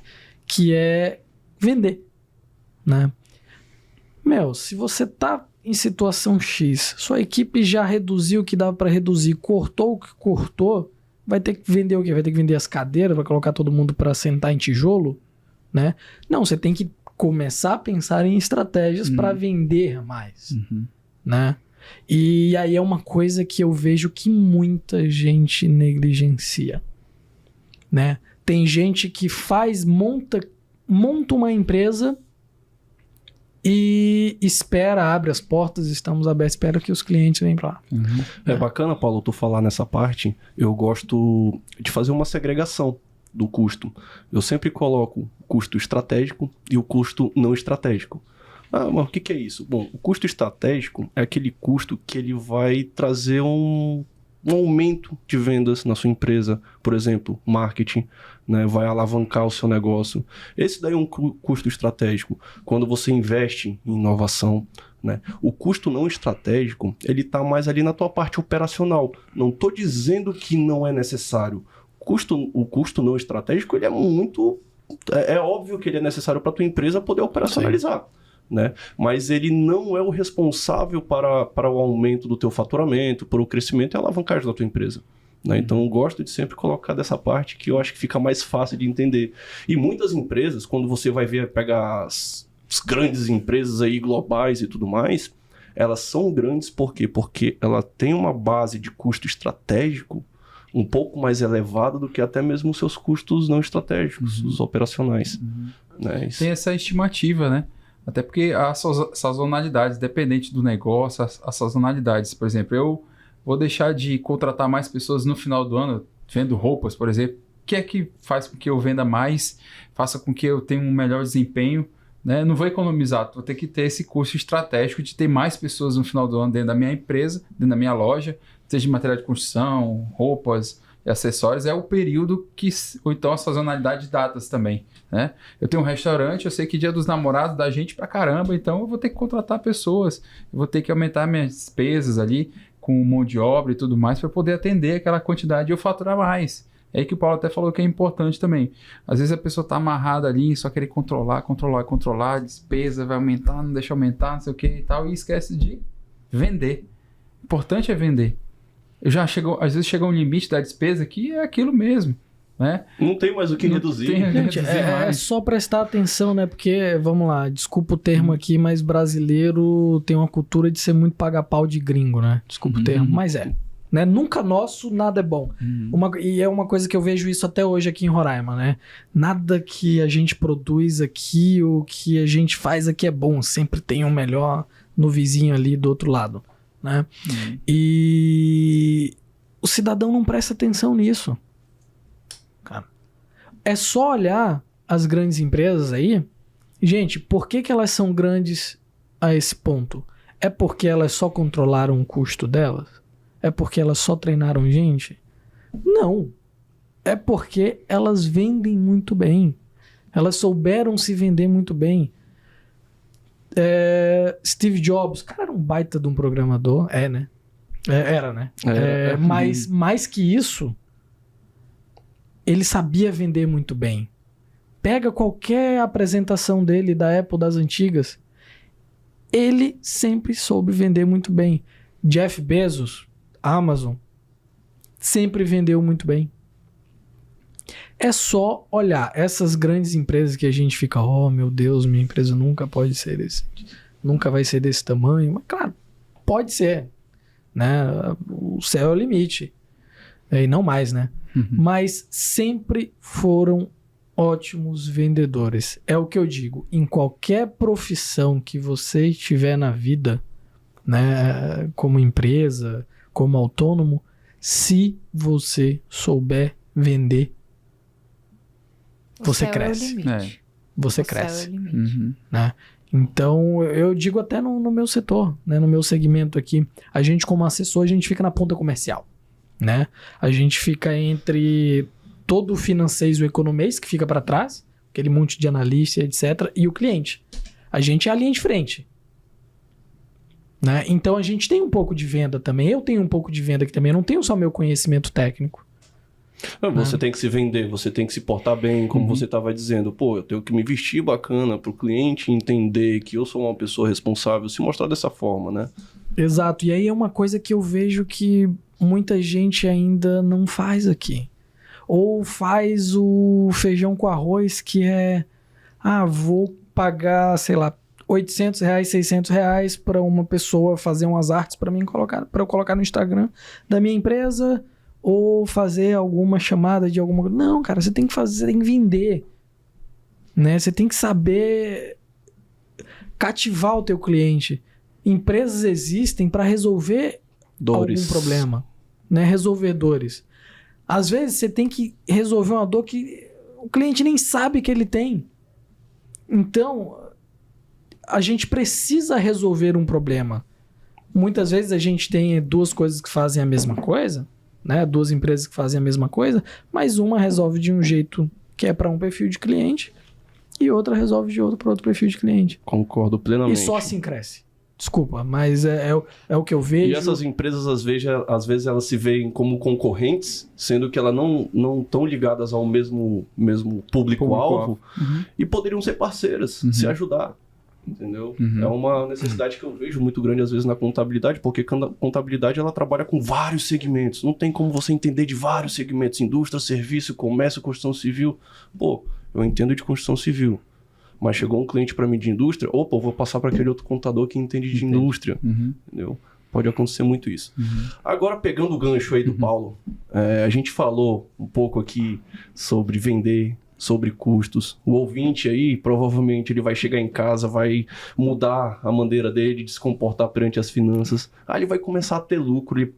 Que é vender, né? Se você tá em situação X, sua equipe já reduziu o que dava para reduzir, cortou o que cortou, vai ter que vender o quê? Vai ter que vender as cadeiras, vai colocar todo mundo para sentar em tijolo, né? Não, você tem que começar a pensar em estratégias para vender mais, né? E aí é uma coisa que eu vejo que muita gente negligencia, né? Tem gente que monta uma empresa e abre as portas, estamos abertos, espera que os clientes venham para lá. É bacana, Paulo, tu falar nessa parte. Eu gosto de fazer uma segregação do custo. Eu sempre coloco o custo estratégico e o custo não estratégico. Mas o que é isso? Bom, o custo estratégico é aquele custo que ele vai trazer um aumento de vendas na sua empresa, por exemplo, marketing, né, vai alavancar o seu negócio. Esse daí é um custo estratégico, quando você investe em inovação, né? O custo não estratégico, ele está mais ali na tua parte operacional. Não estou dizendo que não é necessário. O custo não estratégico, ele é muito... É óbvio que ele é necessário para a tua empresa poder operacionalizar. Né? Mas ele não é o responsável para o aumento do teu faturamento, para o crescimento e alavancagem da tua empresa. Né? Então eu gosto de sempre colocar dessa parte que eu acho que fica mais fácil de entender. E muitas empresas, quando você vai pegar as grandes empresas aí globais e tudo mais, elas são grandes por quê? Porque ela tem uma base de custo estratégico um pouco mais elevada do que até mesmo os seus custos não estratégicos, os operacionais. Né? Tem essa estimativa, né? Até porque as sazonalidades, dependente do negócio, as sazonalidades. Por exemplo, eu vou deixar de contratar mais pessoas no final do ano, vendo roupas, por exemplo. O que é que faz com que eu venda mais, faça com que eu tenha um melhor desempenho? Né? Não vou economizar, vou ter que ter esse custo estratégico de ter mais pessoas no final do ano dentro da minha empresa, dentro da minha loja, seja de material de construção, roupas e acessórios. É o período ou então a sazonalidade de datas também. Né? Eu tenho um restaurante, eu sei que dia dos namorados dá gente pra caramba, então eu vou ter que contratar pessoas, eu vou ter que aumentar minhas despesas ali com mão de obra e tudo mais para poder atender aquela quantidade e eu faturar mais. É aí que o Paulo até falou que é importante também. Às vezes a pessoa tá amarrada ali, só querer controlar, a despesa vai aumentar, não deixa aumentar, não sei o que e tal, e esquece de vender. O importante é vender. Às vezes chega um limite da despesa que é aquilo mesmo. Né? Não tem mais o que reduzir. Gente, é só prestar atenção, né? Porque, vamos lá, desculpa o termo aqui, mas brasileiro tem uma cultura de ser muito paga-pau de gringo, né? Desculpa o termo, mas né? Nunca nosso, nada é bom. E é uma coisa que eu vejo isso até hoje aqui em Roraima, né? Nada que a gente produz aqui, ou que a gente faz aqui é bom. Sempre tem um melhor no vizinho ali do outro lado, né? E o cidadão não presta atenção nisso. É só olhar as grandes empresas aí. Gente, por que elas são grandes a esse ponto? É porque elas só controlaram o custo delas? É porque elas só treinaram gente? Não. É porque elas vendem muito bem. Elas souberam se vender muito bem. Steve Jobs, cara, era um baita de um programador. Né? Era, né? Mas mais que isso, ele sabia vender muito bem. Pega qualquer apresentação dele da Apple das antigas, ele sempre soube vender muito bem. Jeff Bezos, Amazon, sempre vendeu muito bem. É só olhar essas grandes empresas que a gente fica, oh meu Deus, minha empresa nunca pode ser nunca vai ser desse tamanho. Mas claro, pode ser, né? O céu é o limite. E não mais, né? Mas sempre foram ótimos vendedores. É o que eu digo. Em qualquer profissão que você tiver na vida, né? Como empresa, como autônomo, se você souber vender, você cresce. Você cresce. Né? Então, eu digo até no meu setor, né? No meu segmento aqui, a gente como assessor, a gente fica na ponta comercial, né? A gente fica entre todo o financeiro e o economês, que fica para trás, aquele monte de analista, etc., e o cliente. A gente é a linha de frente. Né? Então, a gente tem um pouco de venda também. Eu tenho um pouco de venda aqui também. Eu não tenho só meu conhecimento técnico. Você tem que se vender, você tem que se portar bem, como você estava dizendo. Pô, eu tenho que me vestir bacana para o cliente entender que eu sou uma pessoa responsável, se mostrar dessa forma, né? Exato. E aí é uma coisa que eu vejo que muita gente ainda não faz aqui. Ou faz o feijão com arroz, que é... vou pagar, sei lá, R$800, R$600 para uma pessoa fazer umas artes para mim para eu colocar no Instagram da minha empresa... Ou fazer alguma chamada de alguma coisa. Não, cara, você tem que fazer, você tem que vender. Né? Você tem que saber cativar o teu cliente. Empresas existem para resolver algum problema. Né? Resolver dores. Às vezes você tem que resolver uma dor que o cliente nem sabe que ele tem. Então, a gente precisa resolver um problema. Muitas vezes a gente tem duas coisas que fazem a mesma coisa, né? Duas empresas que fazem a mesma coisa, mas uma resolve de um jeito que é para um perfil de cliente e outra resolve de outro para outro perfil de cliente. Concordo plenamente. E só assim cresce. Desculpa, mas é o que eu vejo. E essas empresas, às vezes, elas se veem como concorrentes, sendo que elas não estão ligadas ao mesmo público-alvo, e poderiam ser parceiras, se ajudar. Entendeu? É uma necessidade que eu vejo muito grande às vezes na contabilidade, porque a contabilidade ela trabalha com vários segmentos. Não tem como você entender de vários segmentos: indústria, serviço, comércio, construção civil. Pô, eu entendo de construção civil, mas chegou um cliente para mim de indústria, eu vou passar para aquele outro contador que entende de indústria. Entendeu? Pode acontecer muito isso. Agora, pegando o gancho aí do Paulo, a gente falou um pouco aqui sobre vender, sobre custos. O ouvinte aí, provavelmente, ele vai chegar em casa, vai mudar a maneira dele de se comportar perante as finanças. Aí ele vai começar a ter lucro. Ele,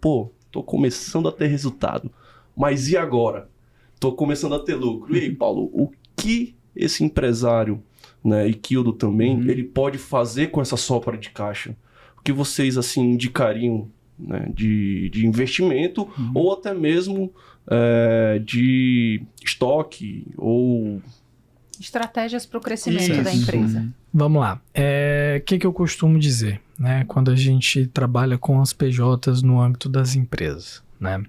tô começando a ter resultado. Mas e agora? Tô começando a ter lucro. E aí, Paulo, o que esse empresário, né, e Kildo também, ele pode fazer com essa sopra de caixa? O que vocês, assim, indicariam, né, de investimento ou até mesmo de estoque ou... Estratégias para o crescimento da empresa. Vamos lá. O que eu costumo dizer, né, quando a gente trabalha com as PJs no âmbito das empresas, né?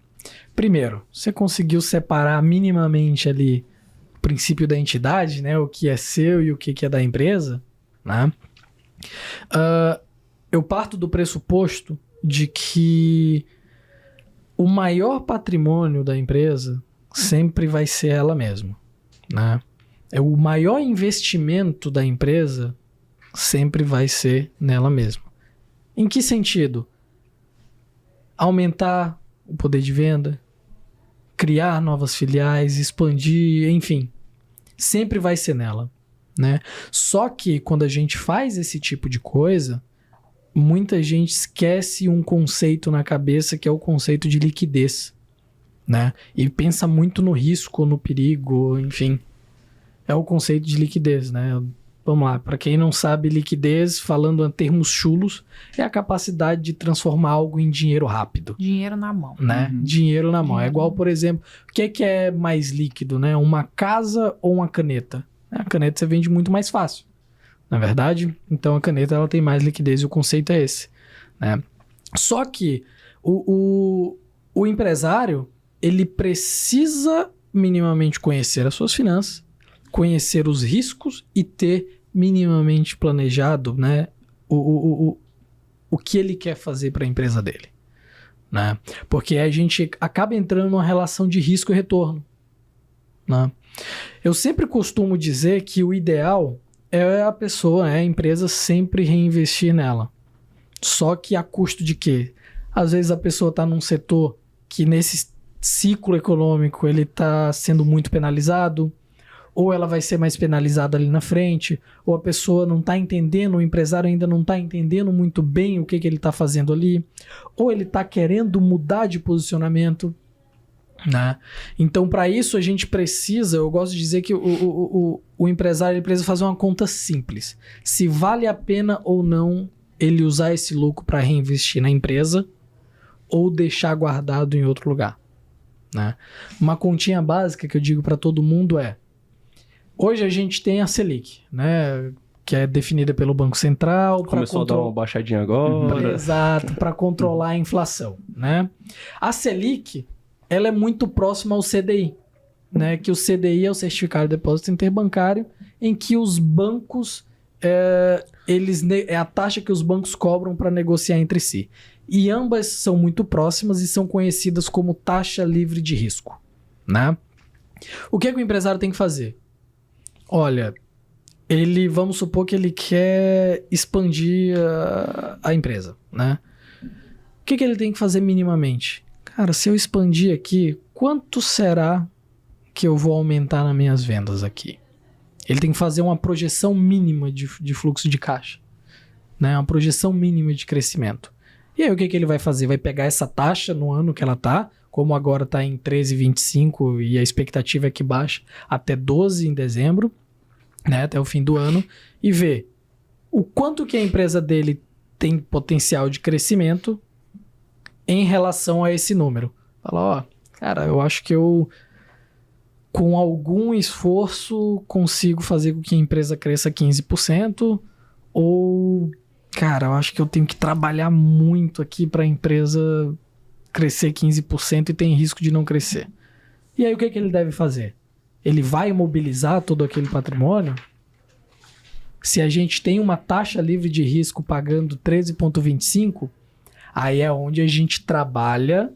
Primeiro, você conseguiu separar minimamente ali o princípio da entidade, né, o que é seu e o que é da empresa, né? Eu parto do pressuposto de que o maior patrimônio da empresa sempre vai ser ela mesma, né? O maior investimento da empresa sempre vai ser nela mesma. Em que sentido? Aumentar o poder de venda, criar novas filiais, expandir, enfim, sempre vai ser nela, né? Só que quando a gente faz esse tipo de coisa, muita gente esquece um conceito na cabeça, que é o conceito de liquidez, né? E pensa muito no risco, no perigo, enfim. É o conceito de liquidez, né? Vamos lá, para quem não sabe, liquidez, falando em termos chulos, é a capacidade de transformar algo em dinheiro rápido. Dinheiro na mão. Né? Dinheiro na mão. É igual, por exemplo, o que é mais líquido, né? Uma casa ou uma caneta? A caneta você vende muito mais fácil, na verdade. Então a caneta ela tem mais liquidez e o conceito é esse, né? Só que o empresário, ele precisa minimamente conhecer as suas finanças, conhecer os riscos e ter minimamente planejado, né, o que ele quer fazer para a empresa dele, né? Porque a gente acaba entrando numa relação de risco e retorno, né? Eu sempre costumo dizer que o ideal é a pessoa, a empresa sempre reinvestir nela. Só que a custo de quê? Às vezes a pessoa está num setor que nesse ciclo econômico ele está sendo muito penalizado, ou ela vai ser mais penalizada ali na frente, ou a pessoa não está entendendo, o empresário ainda não está entendendo muito bem o que ele está fazendo ali, ou ele está querendo mudar de posicionamento, né? Então, para isso, a gente precisa, eu gosto de dizer que o empresário ele precisa fazer uma conta simples. Se vale a pena ou não ele usar esse lucro para reinvestir na empresa ou deixar guardado em outro lugar, né? Uma continha básica que eu digo para todo mundo é: hoje a gente tem a Selic, né, que é definida pelo Banco Central. Começou a dar uma baixadinha agora. Exato, para controlar a inflação, né? A Selic, ela é muito próxima ao CDI, né? Que o CDI é o Certificado de Depósito Interbancário, em que os bancos, é a taxa que os bancos cobram para negociar entre si. E ambas são muito próximas e são conhecidas como taxa livre de risco, né? O que é que o empresário tem que fazer? Olha, vamos supor que ele quer expandir a empresa, né? O que ele tem que fazer minimamente? Cara, se eu expandir aqui, quanto será que eu vou aumentar nas minhas vendas aqui? Ele tem que fazer uma projeção mínima de fluxo de caixa, né? Uma projeção mínima de crescimento. E aí o que ele vai fazer? Vai pegar essa taxa no ano que ela tá, como agora está em 13,25 e a expectativa é que baixe até 12 em dezembro, né, até o fim do ano, e ver o quanto que a empresa dele tem potencial de crescimento em relação a esse número. Fala, ó, cara, eu acho que eu, com algum esforço, consigo fazer com que a empresa cresça 15%, ou, cara, eu acho que eu tenho que trabalhar muito aqui para a empresa crescer 15% e tem risco de não crescer. E aí o que ele deve fazer? Ele vai imobilizar todo aquele patrimônio? Se a gente tem uma taxa livre de risco pagando 13,25, aí é onde a gente trabalha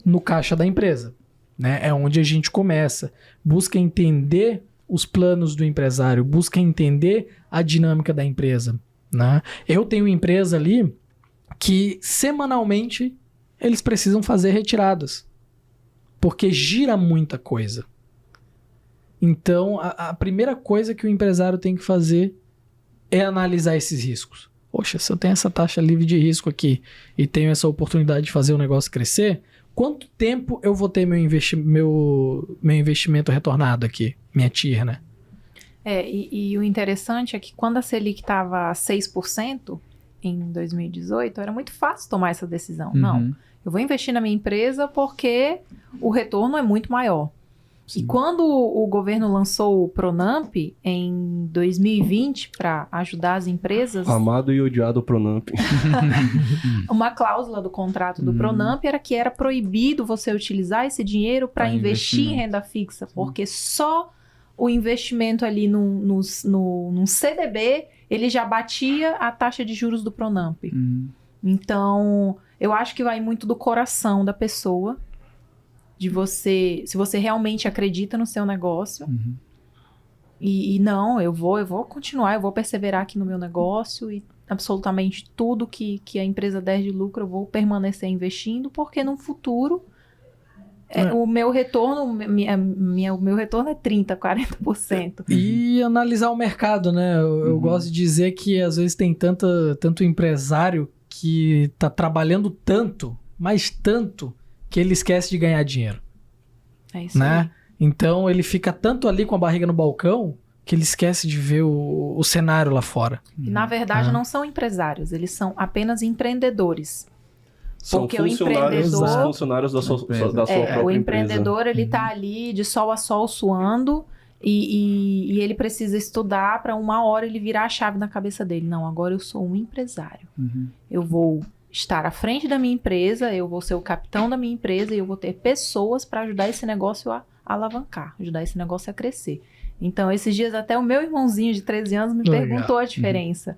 no caixa da empresa, né? É onde a gente começa, busca entender os planos do empresário, busca entender a dinâmica da empresa, né? Eu tenho uma empresa ali que semanalmente eles precisam fazer retiradas, porque gira muita coisa. Então, a primeira coisa que o empresário tem que fazer é analisar esses riscos. Poxa, se eu tenho essa taxa livre de risco aqui e tenho essa oportunidade de fazer o negócio crescer, quanto tempo eu vou ter meu investimento retornado aqui? Minha TIR, né? E o interessante é que quando a Selic estava a 6% em 2018, era muito fácil tomar essa decisão. Uhum. Não, eu vou investir na minha empresa porque o retorno é muito maior. Sim. E quando o governo lançou o Pronamp em 2020 para ajudar as empresas... Amado e odiado Pronamp. Uma cláusula do contrato do Pronamp era que era proibido você utilizar esse dinheiro para investir em renda fixa, porque só o investimento ali num CDB, ele já batia a taxa de juros do Pronamp. Então, eu acho que vai muito do coração da pessoa, de você, se você realmente acredita no seu negócio, e não, eu vou continuar, eu vou perseverar aqui no meu negócio, e absolutamente tudo que a empresa der de lucro, eu vou permanecer investindo, porque no futuro, o meu retorno, o meu retorno é 30%, 40%. E analisar o mercado, né? Eu gosto de dizer que às vezes tem tanto empresário que tá trabalhando tanto, mas tanto, que ele esquece de ganhar dinheiro. É isso, né? aí. Então ele fica tanto ali com a barriga no balcão que ele esquece de ver o cenário lá fora. E na verdade não são empresários, eles são apenas empreendedores. São Porque funcionários da sua própria empresa. O empreendedor, ele tá ali de sol a sol suando e ele precisa estudar para uma hora ele virar a chave na cabeça dele. Não, agora eu sou um empresário. Eu vou estar à frente da minha empresa, eu vou ser o capitão da minha empresa e eu vou ter pessoas para ajudar esse negócio a alavancar, ajudar esse negócio a crescer. Então, esses dias até o meu irmãozinho de 13 anos me perguntou a diferença.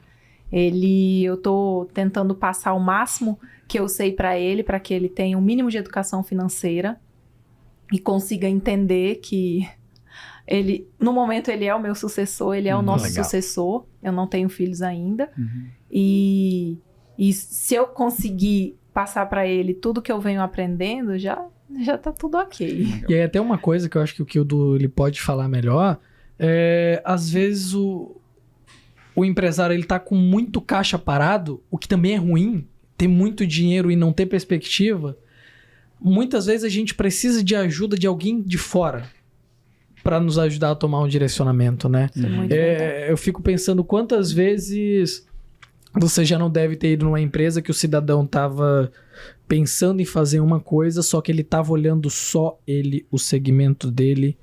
Eu tô tentando passar o máximo que eu sei para que ele tenha um mínimo de educação financeira e consiga entender que No momento, ele é o meu sucessor, ele é o nosso legal. sucessor. Eu não tenho filhos ainda. Uhum. E se eu conseguir passar para ele tudo que eu venho aprendendo, já tá tudo ok. E aí até uma coisa que eu acho que o Kildo ele pode falar melhor, às vezes o empresário ele tá com muito caixa parado, o que também é ruim, ter muito dinheiro e não ter perspectiva. Muitas vezes a gente precisa de ajuda de alguém de fora para nos ajudar a tomar um direcionamento, né? Isso é muito verdade. Eu fico pensando quantas vezes você já não deve ter ido numa empresa que o cidadão tava pensando em fazer uma coisa, só que ele tava olhando só ele, o segmento dele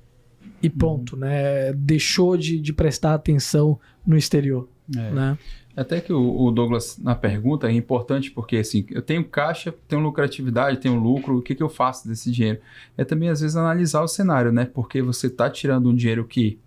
e ponto, né? Deixou de prestar atenção no exterior, né? Até que o Douglas, na pergunta, é importante porque, assim, eu tenho caixa, tenho lucratividade, tenho lucro, o que eu faço desse dinheiro? É também, às vezes, analisar o cenário, né? Porque você está tirando um dinheiro que,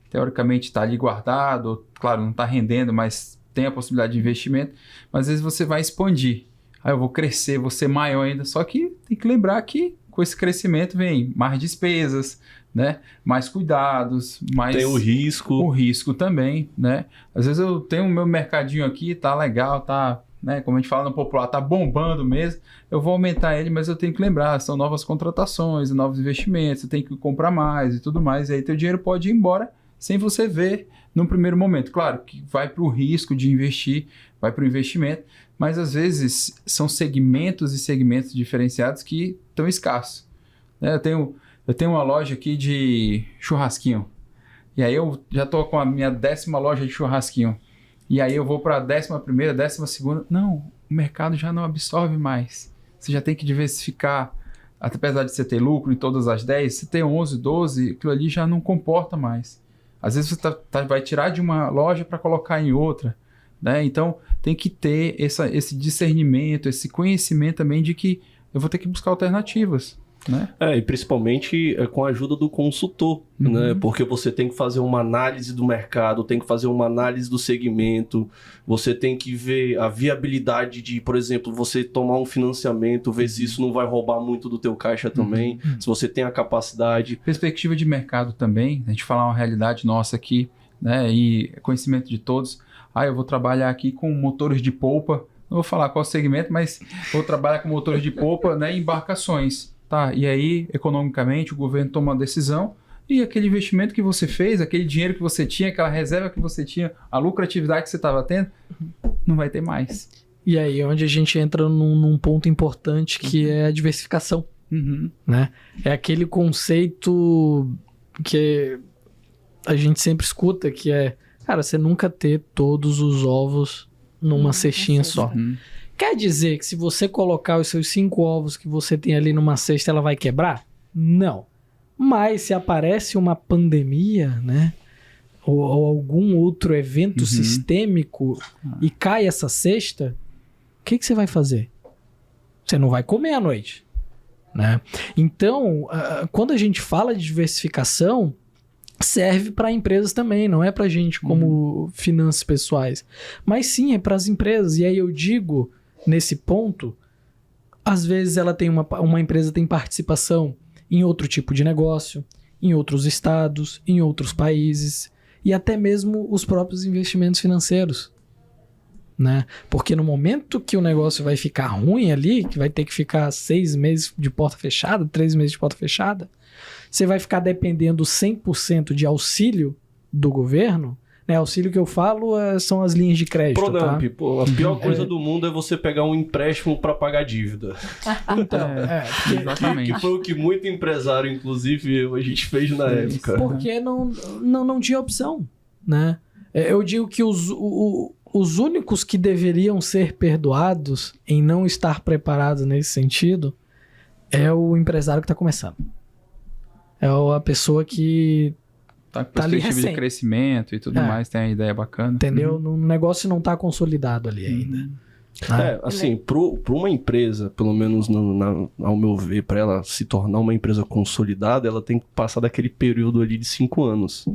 teoricamente, está ali guardado, claro, não está rendendo, mas tem a possibilidade de investimento, mas às vezes você vai expandir. Aí eu vou crescer, vou ser maior ainda, só que tem que lembrar que com esse crescimento vem mais despesas, né? Mais cuidados, mais... Tem o risco. O risco também, né? Às vezes eu tenho o meu mercadinho aqui, tá legal, tá, né? Como a gente fala no popular, tá bombando mesmo. Eu vou aumentar ele, mas eu tenho que lembrar, são novas contratações, novos investimentos, eu tenho que comprar mais e tudo mais. E aí teu dinheiro pode ir embora sem você ver num primeiro momento. Claro que vai para o risco de investir, vai para o investimento, mas às vezes são segmentos e segmentos diferenciados que estão escassos, né? Eu tenho uma loja aqui de churrasquinho. E aí eu já tô com a minha 10ª loja de churrasquinho. E aí eu vou para a 11ª, 12ª. Não, o mercado já não absorve mais. Você já tem que diversificar. Apesar de você ter lucro em todas as 10, você tem 11, 12, aquilo ali já não comporta mais. Às vezes você vai tirar de uma loja para colocar em outra, né? Então tem que ter esse discernimento, esse conhecimento também de que eu vou ter que buscar alternativas, né? E principalmente com a ajuda do consultor, né? Porque você tem que fazer uma análise do mercado, tem que fazer uma análise do segmento, você tem que ver a viabilidade de, por exemplo, você tomar um financiamento, ver se isso não vai roubar muito do teu caixa também, se você tem a capacidade. Perspectiva de mercado também, a gente falar uma realidade nossa aqui, né? E conhecimento de todos. Eu vou trabalhar aqui com motores de polpa, não vou falar qual segmento, mas vou trabalhar com motores de polpa, né? Em embarcações. Tá, e aí, economicamente, o governo toma uma decisão e aquele investimento que você fez, aquele dinheiro que você tinha, aquela reserva que você tinha, a lucratividade que você estava tendo, não vai ter mais. E aí é onde a gente entra num ponto importante que é a diversificação, né? É aquele conceito que a gente sempre escuta, que é, cara, você nunca ter todos os ovos numa cestinha só. Quer dizer que se você colocar os seus 5 ovos que você tem ali numa cesta, ela vai quebrar? Não. Mas se aparece uma pandemia, né? Ou algum outro evento sistêmico e cai essa cesta, o que você vai fazer? Você não vai comer à noite, né? Então, quando a gente fala de diversificação, serve para empresas também, não é para gente como finanças pessoais. Mas sim, é para as empresas. E aí eu digo... Nesse ponto, às vezes uma empresa tem participação em outro tipo de negócio, em outros estados, em outros países e até mesmo os próprios investimentos financeiros, né? Porque no momento que o negócio vai ficar ruim ali, que vai ter que ficar 6 meses de porta fechada, 3 meses de porta fechada, você vai ficar dependendo 100% de auxílio do governo. Auxílio que eu falo são as linhas de crédito, Pronamp, tá? pô, a pior coisa do mundo é você pegar um empréstimo para pagar dívida. Então, exatamente. Que foi o que muito empresário, inclusive, a gente fez na época. Porque não tinha opção, né? Eu digo que os únicos que deveriam ser perdoados em não estar preparados nesse sentido é o empresário que está começando. É a pessoa que... Tá com perspectiva de crescimento e tudo mais, tem a ideia bacana. Entendeu? O negócio não tá consolidado ali ainda. Assim, para uma empresa, pelo menos ao meu ver, para ela se tornar uma empresa consolidada, ela tem que passar daquele período ali de 5 anos.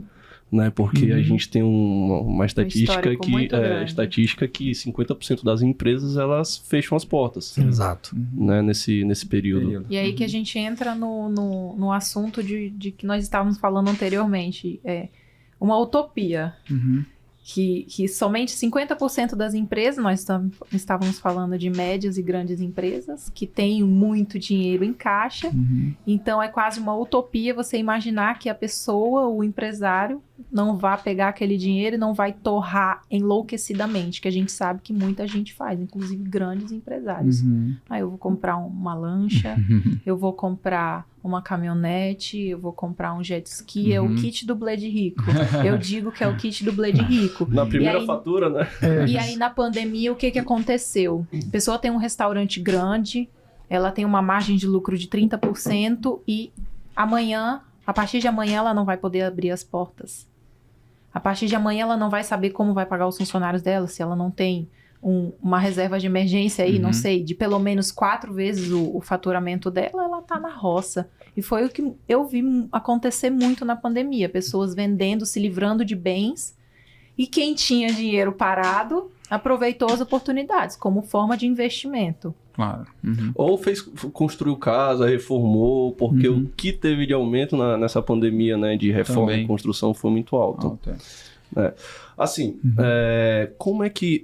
né? Porque a gente tem uma estatística histórico que muito grande. 50% das empresas elas fecham as portas, Exato. né? Nesse período. E aí que a gente entra no assunto de que nós estávamos falando anteriormente. É uma utopia. Uhum. Que somente 50% das empresas, nós estávamos falando de médias e grandes empresas, que têm muito dinheiro em caixa. Uhum. Então, é quase uma utopia você imaginar que a pessoa, o empresário, não vai pegar aquele dinheiro e não vai torrar enlouquecidamente, que a gente sabe que muita gente faz, inclusive grandes empresários. Uhum. Eu vou comprar uma lancha, eu vou comprar uma caminhonete, eu vou comprar um jet ski, é o kit do Blade Rico. Eu digo que é o kit do Blade Rico. Na primeira E aí- fatura, né? E aí, na pandemia, o que aconteceu? A pessoa tem um restaurante grande, ela tem uma margem de lucro de 30% e amanhã, a partir de amanhã, ela não vai poder abrir as portas. A partir de amanhã, ela não vai saber como vai pagar os funcionários dela, se ela não tem uma reserva de emergência aí, não sei, de pelo menos 4 vezes o faturamento dela, ela tá na roça. E foi o que eu vi acontecer muito na pandemia. Pessoas vendendo, se livrando de bens. E quem tinha dinheiro parado, aproveitou as oportunidades como forma de investimento. Claro. Uhum. Ou construiu casa, reformou, porque Uhum. o que teve de aumento nessa pandemia, né, de reforma Também. e construção foi muito alto. Alto, é. Assim, como é que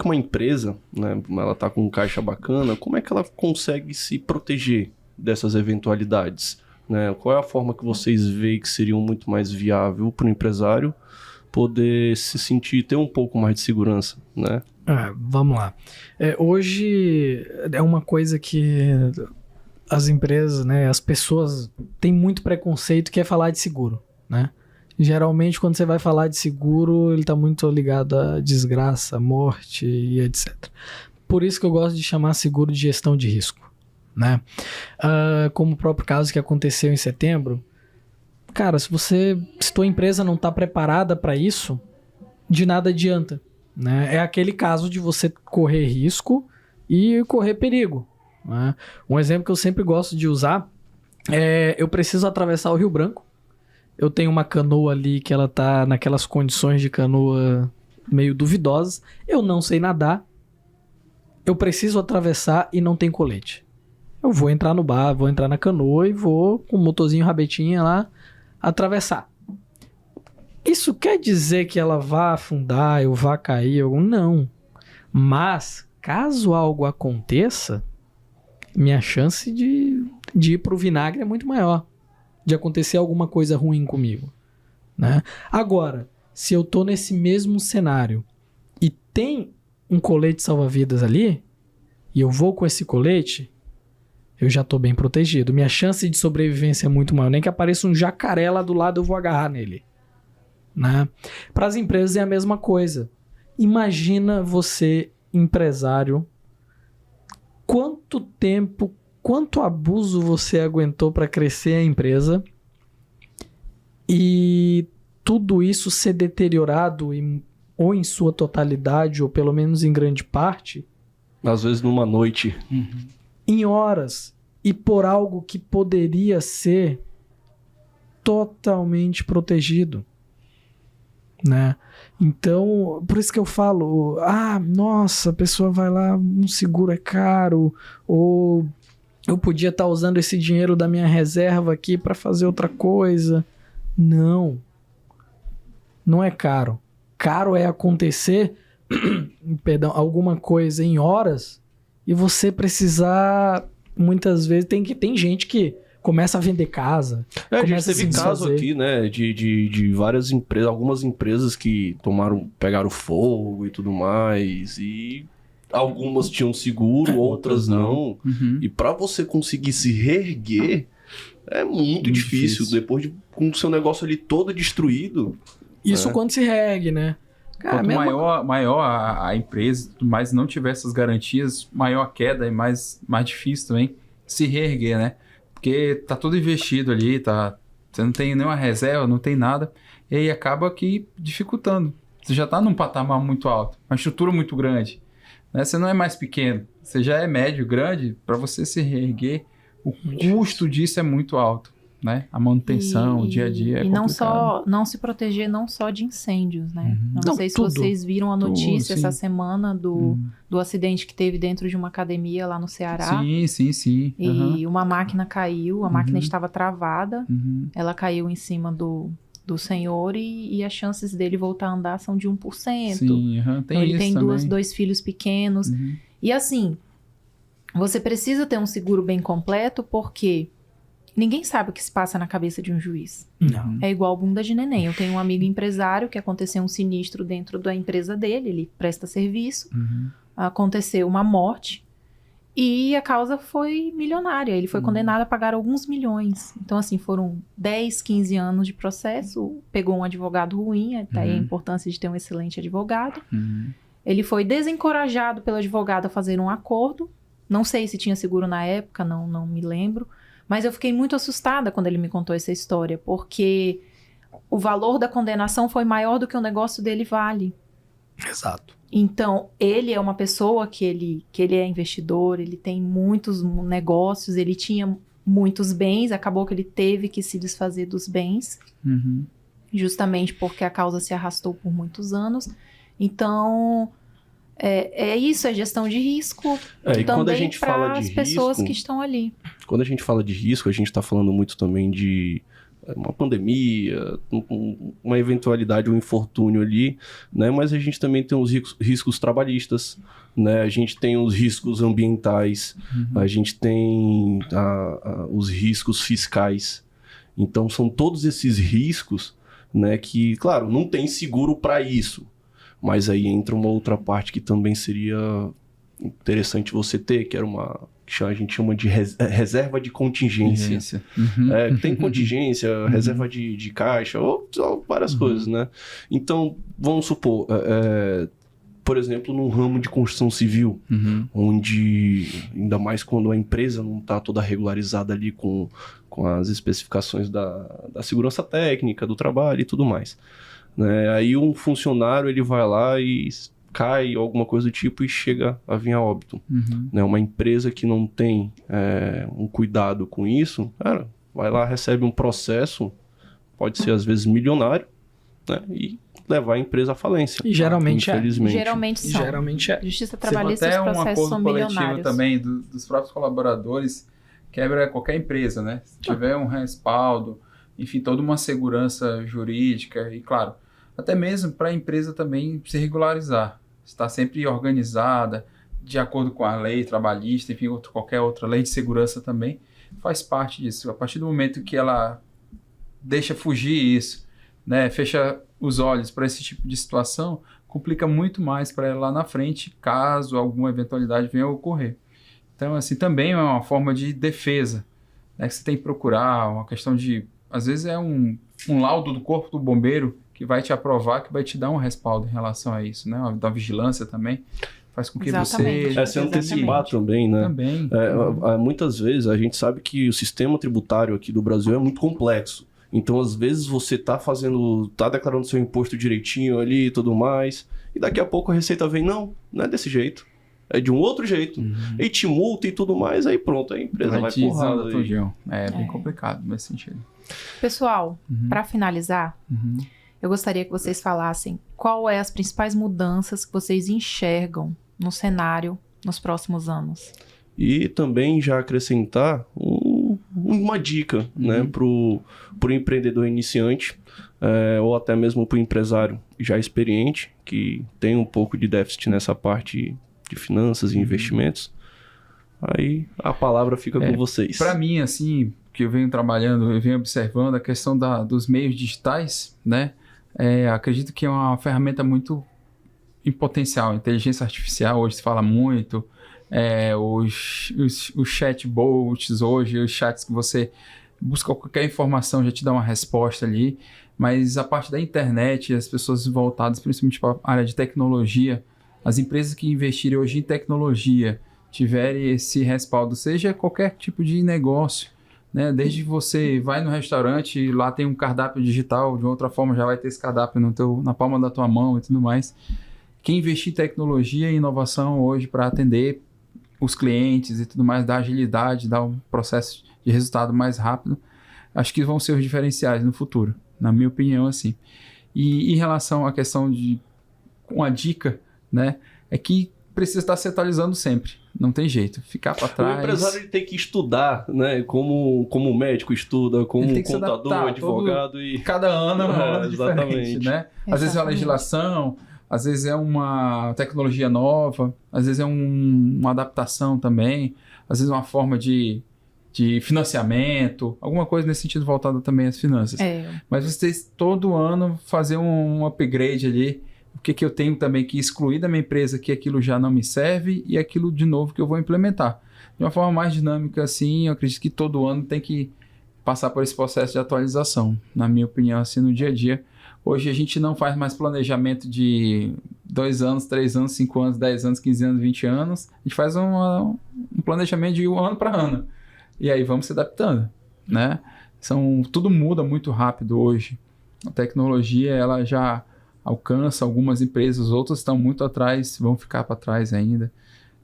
uma empresa, né, ela tá com um caixa bacana, como é que ela consegue se proteger dessas eventualidades? Né? Qual é a forma que vocês veem que seria muito mais viável para o empresário poder se sentir, ter um pouco mais de segurança, né? Vamos lá. Hoje é uma coisa que as empresas, né, as pessoas têm muito preconceito que é falar de seguro, né? Geralmente, quando você vai falar de seguro, ele está muito ligado a desgraça, morte e etc. Por isso que eu gosto de chamar seguro de gestão de risco, né? Como o próprio caso que aconteceu em setembro, cara, se tua empresa não está preparada para isso, de nada adianta, né? É aquele caso de você correr risco e correr perigo, né? Um exemplo que eu sempre gosto de usar é: eu preciso atravessar o Rio Branco, eu tenho uma canoa ali que ela tá naquelas condições de canoa meio duvidosas, eu não sei nadar, eu preciso atravessar e não tem colete. Eu vou entrar no bar, vou entrar na canoa e vou com o motorzinho rabetinha lá atravessar. Isso quer dizer que ela vá afundar, eu vá cair? Não. Mas, caso algo aconteça, minha chance de ir pro vinagre é muito maior. De acontecer alguma coisa ruim comigo, né? Agora, se eu tô nesse mesmo cenário e tem um colete salva-vidas ali, e eu vou com esse colete, eu já tô bem protegido. Minha chance de sobrevivência é muito maior. Nem que apareça um jacaré lá do lado, eu vou agarrar nele, né? Para as empresas é a mesma coisa. Imagina você, empresário, quanto abuso você aguentou para crescer a empresa e tudo isso ser deteriorado ou em sua totalidade, ou pelo menos em grande parte, Às vezes numa noite. em horas, e por algo que poderia ser totalmente protegido, né? Então, por isso que eu falo, nossa, a pessoa vai lá, um seguro é caro, ou eu podia estar usando esse dinheiro da minha reserva aqui para fazer outra coisa. Não é caro. Caro é acontecer alguma coisa em horas e você precisar, muitas vezes, tem gente que começa a vender casa. A gente começa teve se caso desfazer. aqui, né, de várias empresas, algumas empresas que pegaram fogo e tudo mais, e algumas tinham seguro, outras não. Uhum. E pra você conseguir se reerguer, é muito difícil. Depois com o seu negócio ali todo destruído. Isso quando se regue, né? Cara, Quanto maior a empresa, mas não tiver essas garantias, maior a queda e mais difícil também se reerguer, né? Porque tá tudo investido ali, você não tem nenhuma reserva, não tem nada, e aí acaba que dificultando. Você já tá num patamar muito alto, uma estrutura muito grande, né? Você não é mais pequeno, você já é médio, grande, para você se reerguer, o custo disso é muito alto. né? A manutenção, o dia a dia é e complicado. não se proteger não só de incêndios, né? Uhum. Não sei se tudo. vocês viram a notícia Tudo, essa sim. semana do acidente que teve dentro de uma academia lá no Ceará. Sim. E uma máquina caiu, a máquina Uhum. estava travada, Uhum. ela caiu em cima do senhor e as chances dele voltar a andar são de 1%. Sim, tem Então, ele isso tem também. dois filhos pequenos. Uhum. E assim, você precisa ter um seguro bem completo porque ninguém sabe o que se passa na cabeça de um juiz. Não. É igual bunda de neném. Eu tenho um amigo empresário que aconteceu um sinistro dentro da empresa dele, ele presta serviço, Uhum. aconteceu uma morte e a causa foi milionária. Ele foi condenado a pagar alguns milhões. Então, assim, foram 10, 15 anos de processo, pegou um advogado ruim, tá aí a importância de ter um excelente advogado. Uhum. Ele foi desencorajado pelo advogado a fazer um acordo. Não sei se tinha seguro na época, não me lembro. Mas eu fiquei muito assustada quando ele me contou essa história, porque o valor da condenação foi maior do que o negócio dele vale. Exato. Então, ele é uma pessoa que ele é investidor, ele tem muitos negócios, ele tinha muitos bens, acabou que ele teve que se desfazer dos bens, Uhum. justamente porque a causa se arrastou por muitos anos. Então, é isso, é gestão de risco E quando a também gente para fala as de pessoas risco, que estão ali. quando a gente fala de risco, a gente está falando muito também de uma pandemia, uma eventualidade, um infortúnio ali, né? Mas a gente também tem os riscos trabalhistas, né? A gente tem os riscos ambientais, a gente tem os riscos fiscais. Então, são todos esses riscos, né? Que, claro, não tem seguro para isso. Mas aí entra uma outra parte que também seria interessante você ter, que era que a gente chama de reserva de contingência. Uhum. Tem contingência, reserva de caixa, ou várias coisas, né? Então, vamos supor, por exemplo, no ramo de construção civil, onde, ainda mais quando a empresa não está toda regularizada ali com as especificações da segurança técnica, do trabalho e tudo mais. Né? Aí um funcionário, ele vai lá e cai, alguma coisa do tipo, e chega a vir a óbito. Né? Uma empresa que não tem um cuidado com isso, cara, vai lá, recebe um processo, pode ser às vezes milionário, né? E levar a empresa à falência. E geralmente infelizmente. Geralmente são. Geralmente é. Justiça Se for trabalhista, até os um processos são acordo coletivo milionários. também dos próprios colaboradores, quebra qualquer empresa, né? Se tiver um respaldo, enfim, toda uma segurança jurídica e, claro, até mesmo para a empresa também se regularizar, estar sempre organizada, de acordo com a lei trabalhista, enfim, qualquer outra lei de segurança também, faz parte disso. A partir do momento que ela deixa fugir isso, né, fecha os olhos para esse tipo de situação, complica muito mais para ela lá na frente, caso alguma eventualidade venha a ocorrer. Então, assim, também é uma forma de defesa, né, que você tem que procurar, uma questão de, às vezes é um laudo do corpo do bombeiro que vai te aprovar, que vai te dar um respaldo em relação a isso, né, da vigilância também, faz com que Exatamente. você... Se antecipar também, né? Também. Muitas vezes a gente sabe que o sistema tributário aqui do Brasil é muito complexo. Então, às vezes, você tá declarando seu imposto direitinho ali e tudo mais, e daqui a pouco a Receita vem, não é desse jeito. É de um outro jeito. E te multa e tudo mais, aí pronto, a empresa vai porrada. É bem complicado nesse sentido. Pessoal, para finalizar, eu gostaria que vocês falassem qual é as principais mudanças que vocês enxergam no cenário nos próximos anos. E também já acrescentar uma dica, né, pro empreendedor iniciante, ou até mesmo pro empresário já experiente, que tem um pouco de déficit nessa parte de finanças e investimentos. Aí a palavra fica com vocês. Para mim, assim, que eu venho trabalhando, eu venho observando a questão dos meios digitais, né? Acredito que é uma ferramenta muito em potencial. Inteligência artificial, hoje se fala muito. Os chatbots hoje, os chats que você busca qualquer informação, já te dá uma resposta ali. Mas a parte da internet, as pessoas voltadas principalmente para a área de tecnologia, as empresas que investirem hoje em tecnologia, tiverem esse respaldo, seja qualquer tipo de negócio, né? Desde que você vai no restaurante e lá tem um cardápio digital, de outra forma já vai ter esse cardápio na palma da tua mão e tudo mais. Quem investir em tecnologia e inovação hoje para atender os clientes e tudo mais, dar agilidade, dar um processo de resultado mais rápido, acho que vão ser os diferenciais no futuro, na minha opinião, assim. E em relação à questão de uma dica, né, é que precisa estar se atualizando sempre. Não tem jeito. Ficar para trás. O empresário ele tem que estudar, né? Como médico estuda, como contador, advogado e... Cada ano é um ano diferente, né? Às vezes é uma legislação, às vezes é uma tecnologia nova, às vezes é uma adaptação também, às vezes é uma forma de financiamento, alguma coisa nesse sentido voltada também às finanças. Mas vocês todo ano fazer um upgrade ali. O que eu tenho também que excluir da minha empresa que aquilo já não me serve e aquilo de novo que eu vou implementar. De uma forma mais dinâmica assim, eu acredito que todo ano tem que passar por esse processo de atualização, na minha opinião, assim, no dia a dia. Hoje a gente não faz mais planejamento de 2 anos, 3 anos, 5 anos, 10 anos, 15 anos, 20 anos. A gente faz um planejamento de ano para ano. E aí vamos se adaptando, né? Tudo muda muito rápido hoje. A tecnologia, ela já alcança algumas empresas, outras estão muito atrás, vão ficar para trás ainda.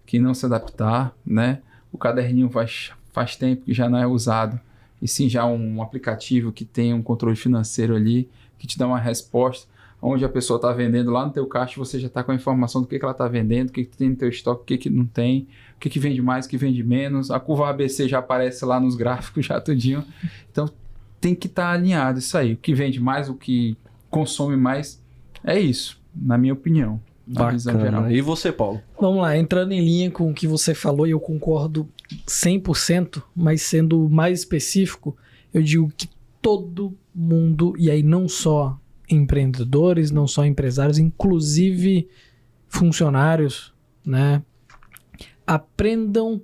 Quem não se adaptar, né? O caderninho faz tempo que já não é usado. E sim já um aplicativo que tem um controle financeiro ali, que te dá uma resposta, onde a pessoa está vendendo lá no teu caixa, você já está com a informação do que ela está vendendo, o que tem no teu estoque, o que não tem, o que vende mais, o que vende menos. A curva ABC já aparece lá nos gráficos já tudinho. Então tem que estar alinhado isso aí. O que vende mais, o que consome mais, é isso, na minha opinião. Na visão geral. E você, Paulo? Vamos lá, entrando em linha com o que você falou, e eu concordo 100%, mas sendo mais específico, eu digo que todo mundo, e aí não só empreendedores, não só empresários, inclusive funcionários, né, aprendam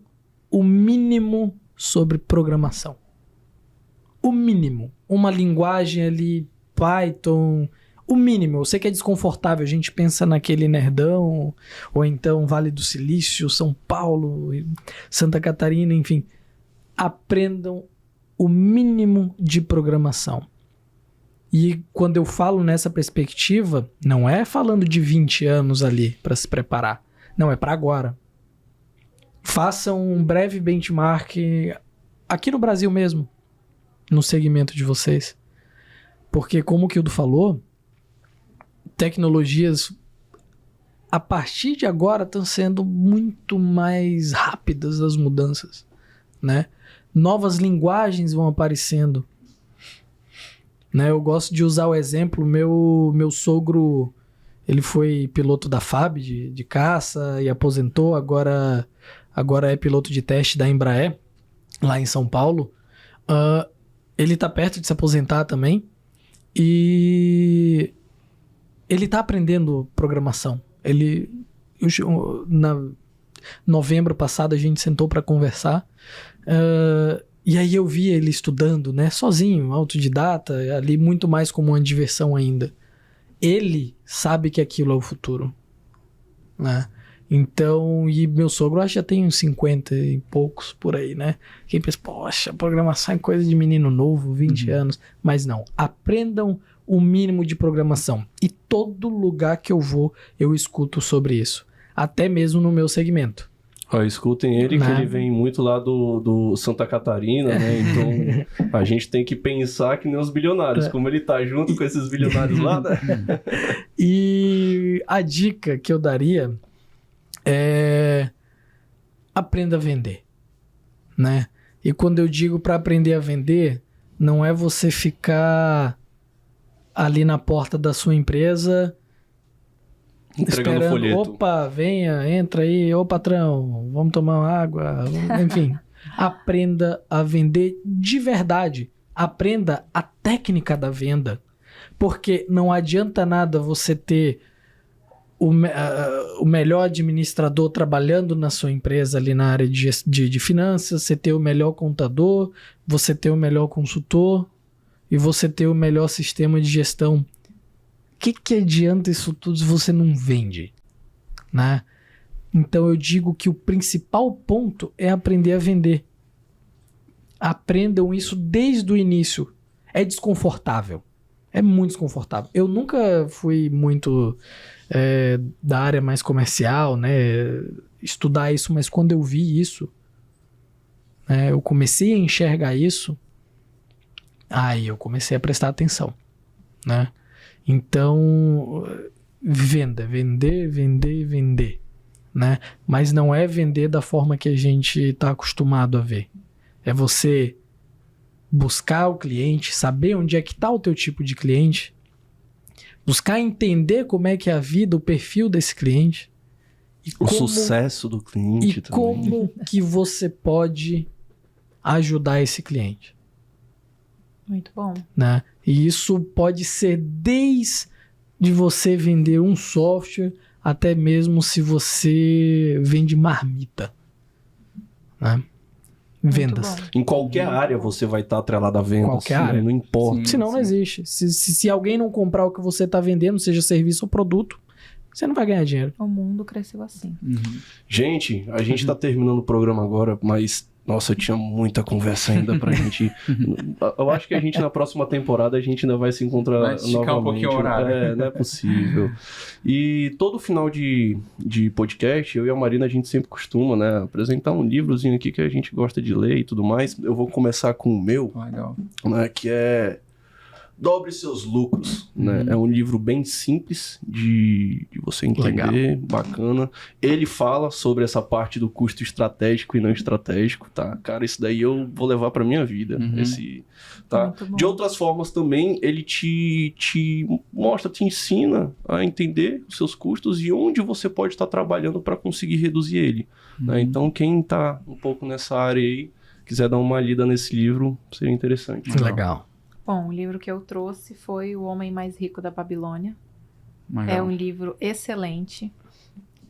o mínimo sobre programação. O mínimo. Uma linguagem ali, Python... O mínimo, eu sei que é desconfortável, a gente pensa naquele nerdão, ou então Vale do Silício, São Paulo, Santa Catarina, enfim. Aprendam o mínimo de programação. E quando eu falo nessa perspectiva, não é falando de 20 anos ali para se preparar. Não, é para agora. Façam um breve benchmark aqui no Brasil mesmo, no segmento de vocês. Porque como o Kildo falou, tecnologias a partir de agora estão sendo muito mais rápidas as mudanças, né? Novas linguagens vão aparecendo, né? Eu gosto de usar o exemplo, meu sogro, ele foi piloto da FAB de caça e aposentou, agora é piloto de teste da Embraer, lá em São Paulo. Ele tá perto de se aposentar também e ele tá aprendendo programação. Na novembro passado a gente sentou para conversar e aí eu vi ele estudando, né, sozinho, autodidata, ali muito mais como uma diversão ainda. Ele sabe que aquilo é o futuro, né? Então, e meu sogro acho que já tem uns 50 e poucos por aí, né? Quem pensa, poxa, programação é coisa de menino novo, 20 anos. Mas não, aprendam o mínimo de programação. E todo lugar que eu vou, eu escuto sobre isso. Até mesmo no meu segmento. Escutem ele, que ele vem muito lá do Santa Catarina, né? Então, a gente tem que pensar que nem os bilionários, como ele tá junto com esses bilionários lá, né? E a dica que eu daria é aprenda a vender, né? E quando eu digo para aprender a vender, não é você ficar ali na porta da sua empresa entregando esperando, folheto. Opa, venha, entra aí, ô patrão, vamos tomar uma água, enfim. Aprenda a vender de verdade. Aprenda a técnica da venda. Porque não adianta nada você ter o melhor administrador trabalhando na sua empresa ali na área de finanças, você ter o melhor contador, você ter o melhor consultor e você ter o melhor sistema de gestão. O que adianta isso tudo se você não vende, né? Então eu digo que o principal ponto é aprender a vender. Aprendam isso desde o início. É desconfortável. É muito desconfortável. Eu nunca fui muito da área mais comercial, né? Estudar isso, mas quando eu vi isso, eu comecei a enxergar isso, Aí eu comecei a prestar atenção, né? Então, vender, né? Mas não é vender da forma que a gente está acostumado a ver. É você buscar o cliente, saber onde é que está o teu tipo de cliente, buscar entender como é que é a vida, o perfil desse cliente. E O sucesso do cliente e também. como que você pode ajudar esse cliente, Muito bom. né? E isso pode ser desde você vender um software até mesmo se você vende marmita, né? Vendas. Muito bom. Em qualquer área você vai estar atrelado a vendas. Qualquer né? área. Não importa. Sim. Senão não existe. Se alguém não comprar o que você está vendendo, seja serviço ou produto, você não vai ganhar dinheiro. O mundo cresceu assim. Gente, a gente tá terminando o programa agora, mas, nossa, eu tinha muita conversa ainda pra gente. Eu acho que a gente, na próxima temporada, a gente ainda vai se encontrar Vai esticar novamente. um pouquinho o horário. É, não é possível. E todo final de podcast, eu e a Marina, a gente sempre costuma, né, apresentar um livrozinho aqui que a gente gosta de ler e tudo mais. Eu vou começar com o meu, Legal. né, que é Dobre Seus Lucros, né? É um livro bem simples de você entender, bacana. Ele fala sobre essa parte do custo estratégico e não estratégico, tá? Cara, isso daí eu vou levar pra minha vida, tá? Muito bom. De outras formas também, ele te mostra, te ensina a entender os seus custos e onde você pode estar trabalhando para conseguir reduzir ele, né? Então, quem tá um pouco nessa área aí, quiser dar uma lida nesse livro, seria interessante. Legal. Bom, o livro que eu trouxe foi O Homem Mais Rico da Babilônia. Legal. É um livro excelente,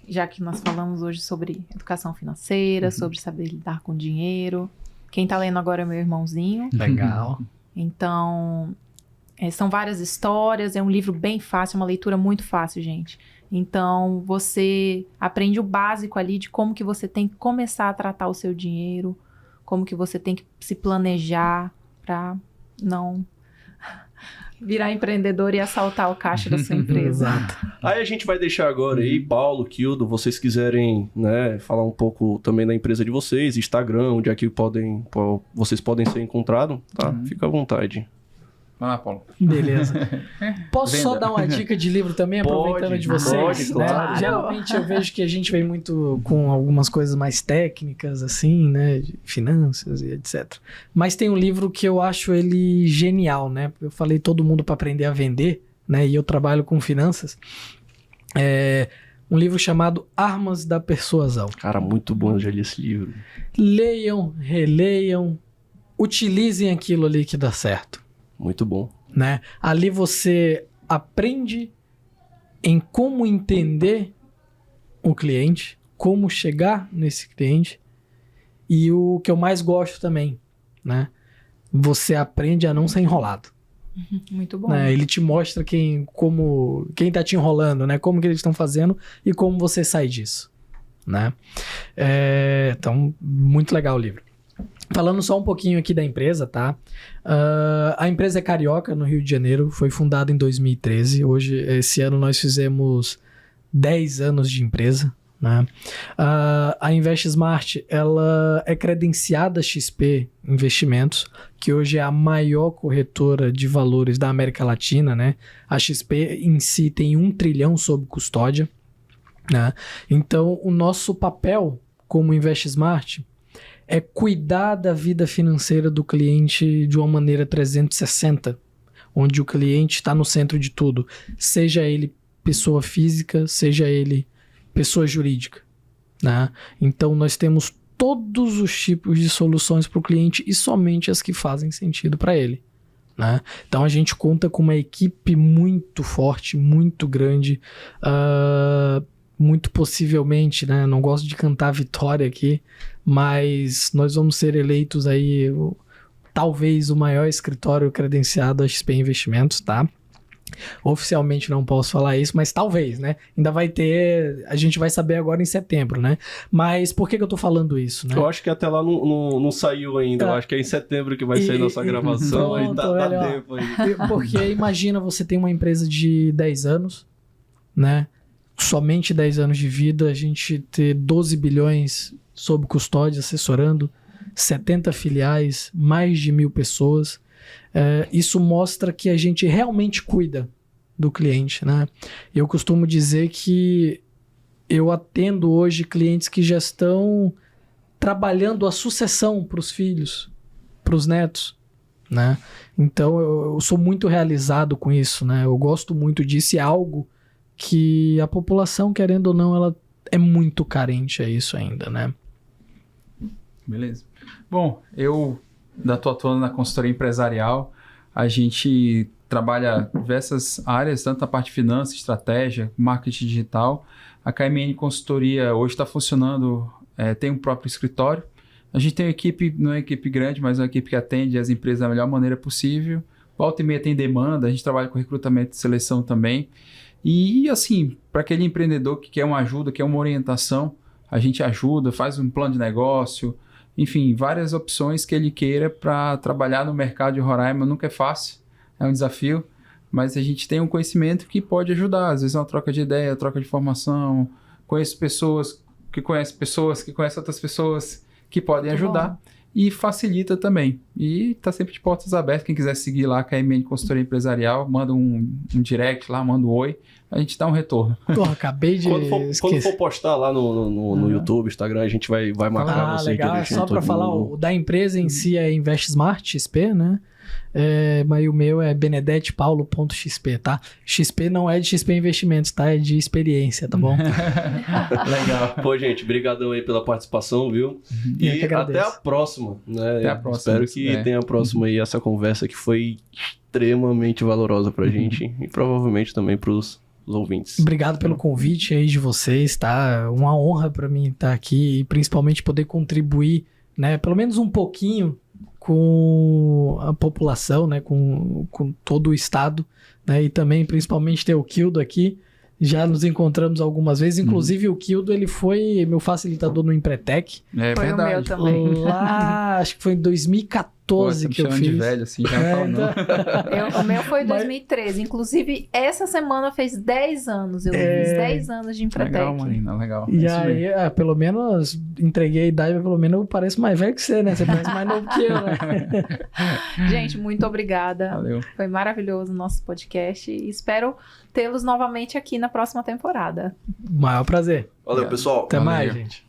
já que nós falamos hoje sobre educação financeira, sobre saber lidar com dinheiro. Quem tá lendo agora é meu irmãozinho. Legal. Então, são várias histórias, é um livro bem fácil, uma leitura muito fácil, gente. Então, você aprende o básico ali de como que você tem que começar a tratar o seu dinheiro, como que você tem que se planejar para não virar empreendedor e assaltar o caixa da sua empresa. Exato. Aí a gente vai deixar agora aí, Paulo, Kildo, vocês quiserem, né, falar um pouco também da empresa de vocês, Instagram, onde é que vocês podem ser encontrados, tá? Fica à vontade. Vai lá, Paulo. Beleza. Posso Venda. só dar uma dica de livro também, aproveitando Pode, de vocês? pode, né? claro. Geralmente eu vejo que a gente vem muito com algumas coisas mais técnicas, assim, né? De finanças e etc. Mas tem um livro que eu acho ele genial, né? Eu falei todo mundo para aprender a vender, né? E eu trabalho com finanças. É um livro chamado Armas da Persuasão. Cara, muito bom, eu já li esse livro. Leiam, releiam, utilizem aquilo ali que dá certo. Muito bom. Né? Ali você aprende em como entender o cliente, como chegar nesse cliente e o que eu mais gosto também, né? Você aprende a não ser enrolado. Muito bom. Né? Ele te mostra quem tá te enrolando, né? Como que eles estão fazendo e como você sai disso, né? Então, muito legal o livro. Falando só um pouquinho aqui da empresa, tá? A empresa é carioca, no Rio de Janeiro. Foi fundada em 2013. Hoje, esse ano, nós fizemos 10 anos de empresa, né? A InvestSmart, ela é credenciada XP Investimentos, que hoje é a maior corretora de valores da América Latina, né? A XP em si tem 1 trilhão sob custódia, né? Então, o nosso papel como InvestSmart é cuidar da vida financeira do cliente de uma maneira 360, onde o cliente está no centro de tudo, seja ele pessoa física, seja ele pessoa jurídica, né? Então nós temos todos os tipos de soluções para o cliente e somente as que fazem sentido para ele, né? Então a gente conta com uma equipe muito forte, muito grande, muito possivelmente, né? Não gosto de cantar vitória aqui, mas nós vamos ser eleitos aí talvez o maior escritório credenciado a XP Investimentos, tá? Oficialmente não posso falar isso, mas talvez, né? Ainda vai ter, a gente vai saber agora em setembro, né? Mas por que eu tô falando isso, né? Eu acho que até lá não saiu ainda. Eu acho que é em setembro que vai sair nossa gravação. Aí dá tempo aí. Porque imagina você tem uma empresa de 10 anos, né? Somente 10 anos de vida, a gente ter 12 bilhões sob custódia, assessorando, 70 filiais, mais de 1.000 pessoas. isso mostra que a gente realmente cuida do cliente, né? Eu costumo dizer que eu atendo hoje clientes que já estão trabalhando a sucessão para os filhos, para os netos, né? Então eu sou muito realizado com isso, né? Eu gosto muito disso e é algo que a população, querendo ou não, ela é muito carente a isso ainda, né? Beleza. Bom, eu tô atuando na consultoria empresarial, a gente trabalha diversas áreas, tanto a parte de finanças, estratégia, marketing digital. A KMN Consultoria hoje está funcionando, tem um próprio escritório. A gente tem uma equipe, não é uma equipe grande, mas é uma equipe que atende as empresas da melhor maneira possível. Volta e meia tem demanda, a gente trabalha com recrutamento e seleção também. E assim, para aquele empreendedor que quer uma ajuda, quer uma orientação, a gente ajuda, faz um plano de negócio, enfim, várias opções que ele queira para trabalhar no mercado de Roraima. Nunca é fácil, é um desafio, mas a gente tem um conhecimento que pode ajudar. Às vezes é uma troca de ideia, troca de informação, conheço pessoas que conhecem outras pessoas que podem Muito ajudar. bom. E facilita também. E está sempre de portas abertas. Quem quiser seguir lá, KMN Consultoria Empresarial, manda um direct lá, manda um oi. A gente dá um retorno. Porra, acabei de Quando for postar lá no YouTube, Instagram, a gente vai marcar você legal. direitinho. Só para todo falar, mundo. o da empresa em si é InvestSmart XP, né? Mas o meu é benedetepaulo.xp, tá? XP não é de XP Investimentos, tá? É de experiência, tá bom? Legal. Pô, gente, brigadão aí pela participação, viu? Eu que E agradeço. até a próxima, né? Até a próxima, Espero se que der. tenha a próxima aí, essa conversa que foi extremamente valorosa pra gente e provavelmente também pros ouvintes. Obrigado pelo convite aí de vocês, tá? Uma honra para mim estar aqui e principalmente poder contribuir, né? Pelo menos um pouquinho com a população, né? Com todo o estado, né? E também, principalmente, ter o Kildo aqui. Já nos encontramos algumas vezes. Inclusive, o Kildo, ele foi meu facilitador no Empretec. É Foi verdade. o meu também. Lá, acho que foi em 2014 Pô, você me que eu chamando de fiz. velho, assim, já fala, não. O meu foi em Mas- 2013. Inclusive, essa semana fez 10 anos. Eu fiz 10 anos de Empretec. Legal, Marina, legal. E Isso aí, mesmo. pelo menos, entreguei a idade, mas pelo menos eu pareço mais velho que você, né? Você parece mais novo que eu, né? Gente, muito obrigada. Valeu. Foi maravilhoso o nosso podcast e espero tê-los novamente aqui na próxima temporada. Maior prazer. Valeu, pessoal. Até Valeu. mais, gente.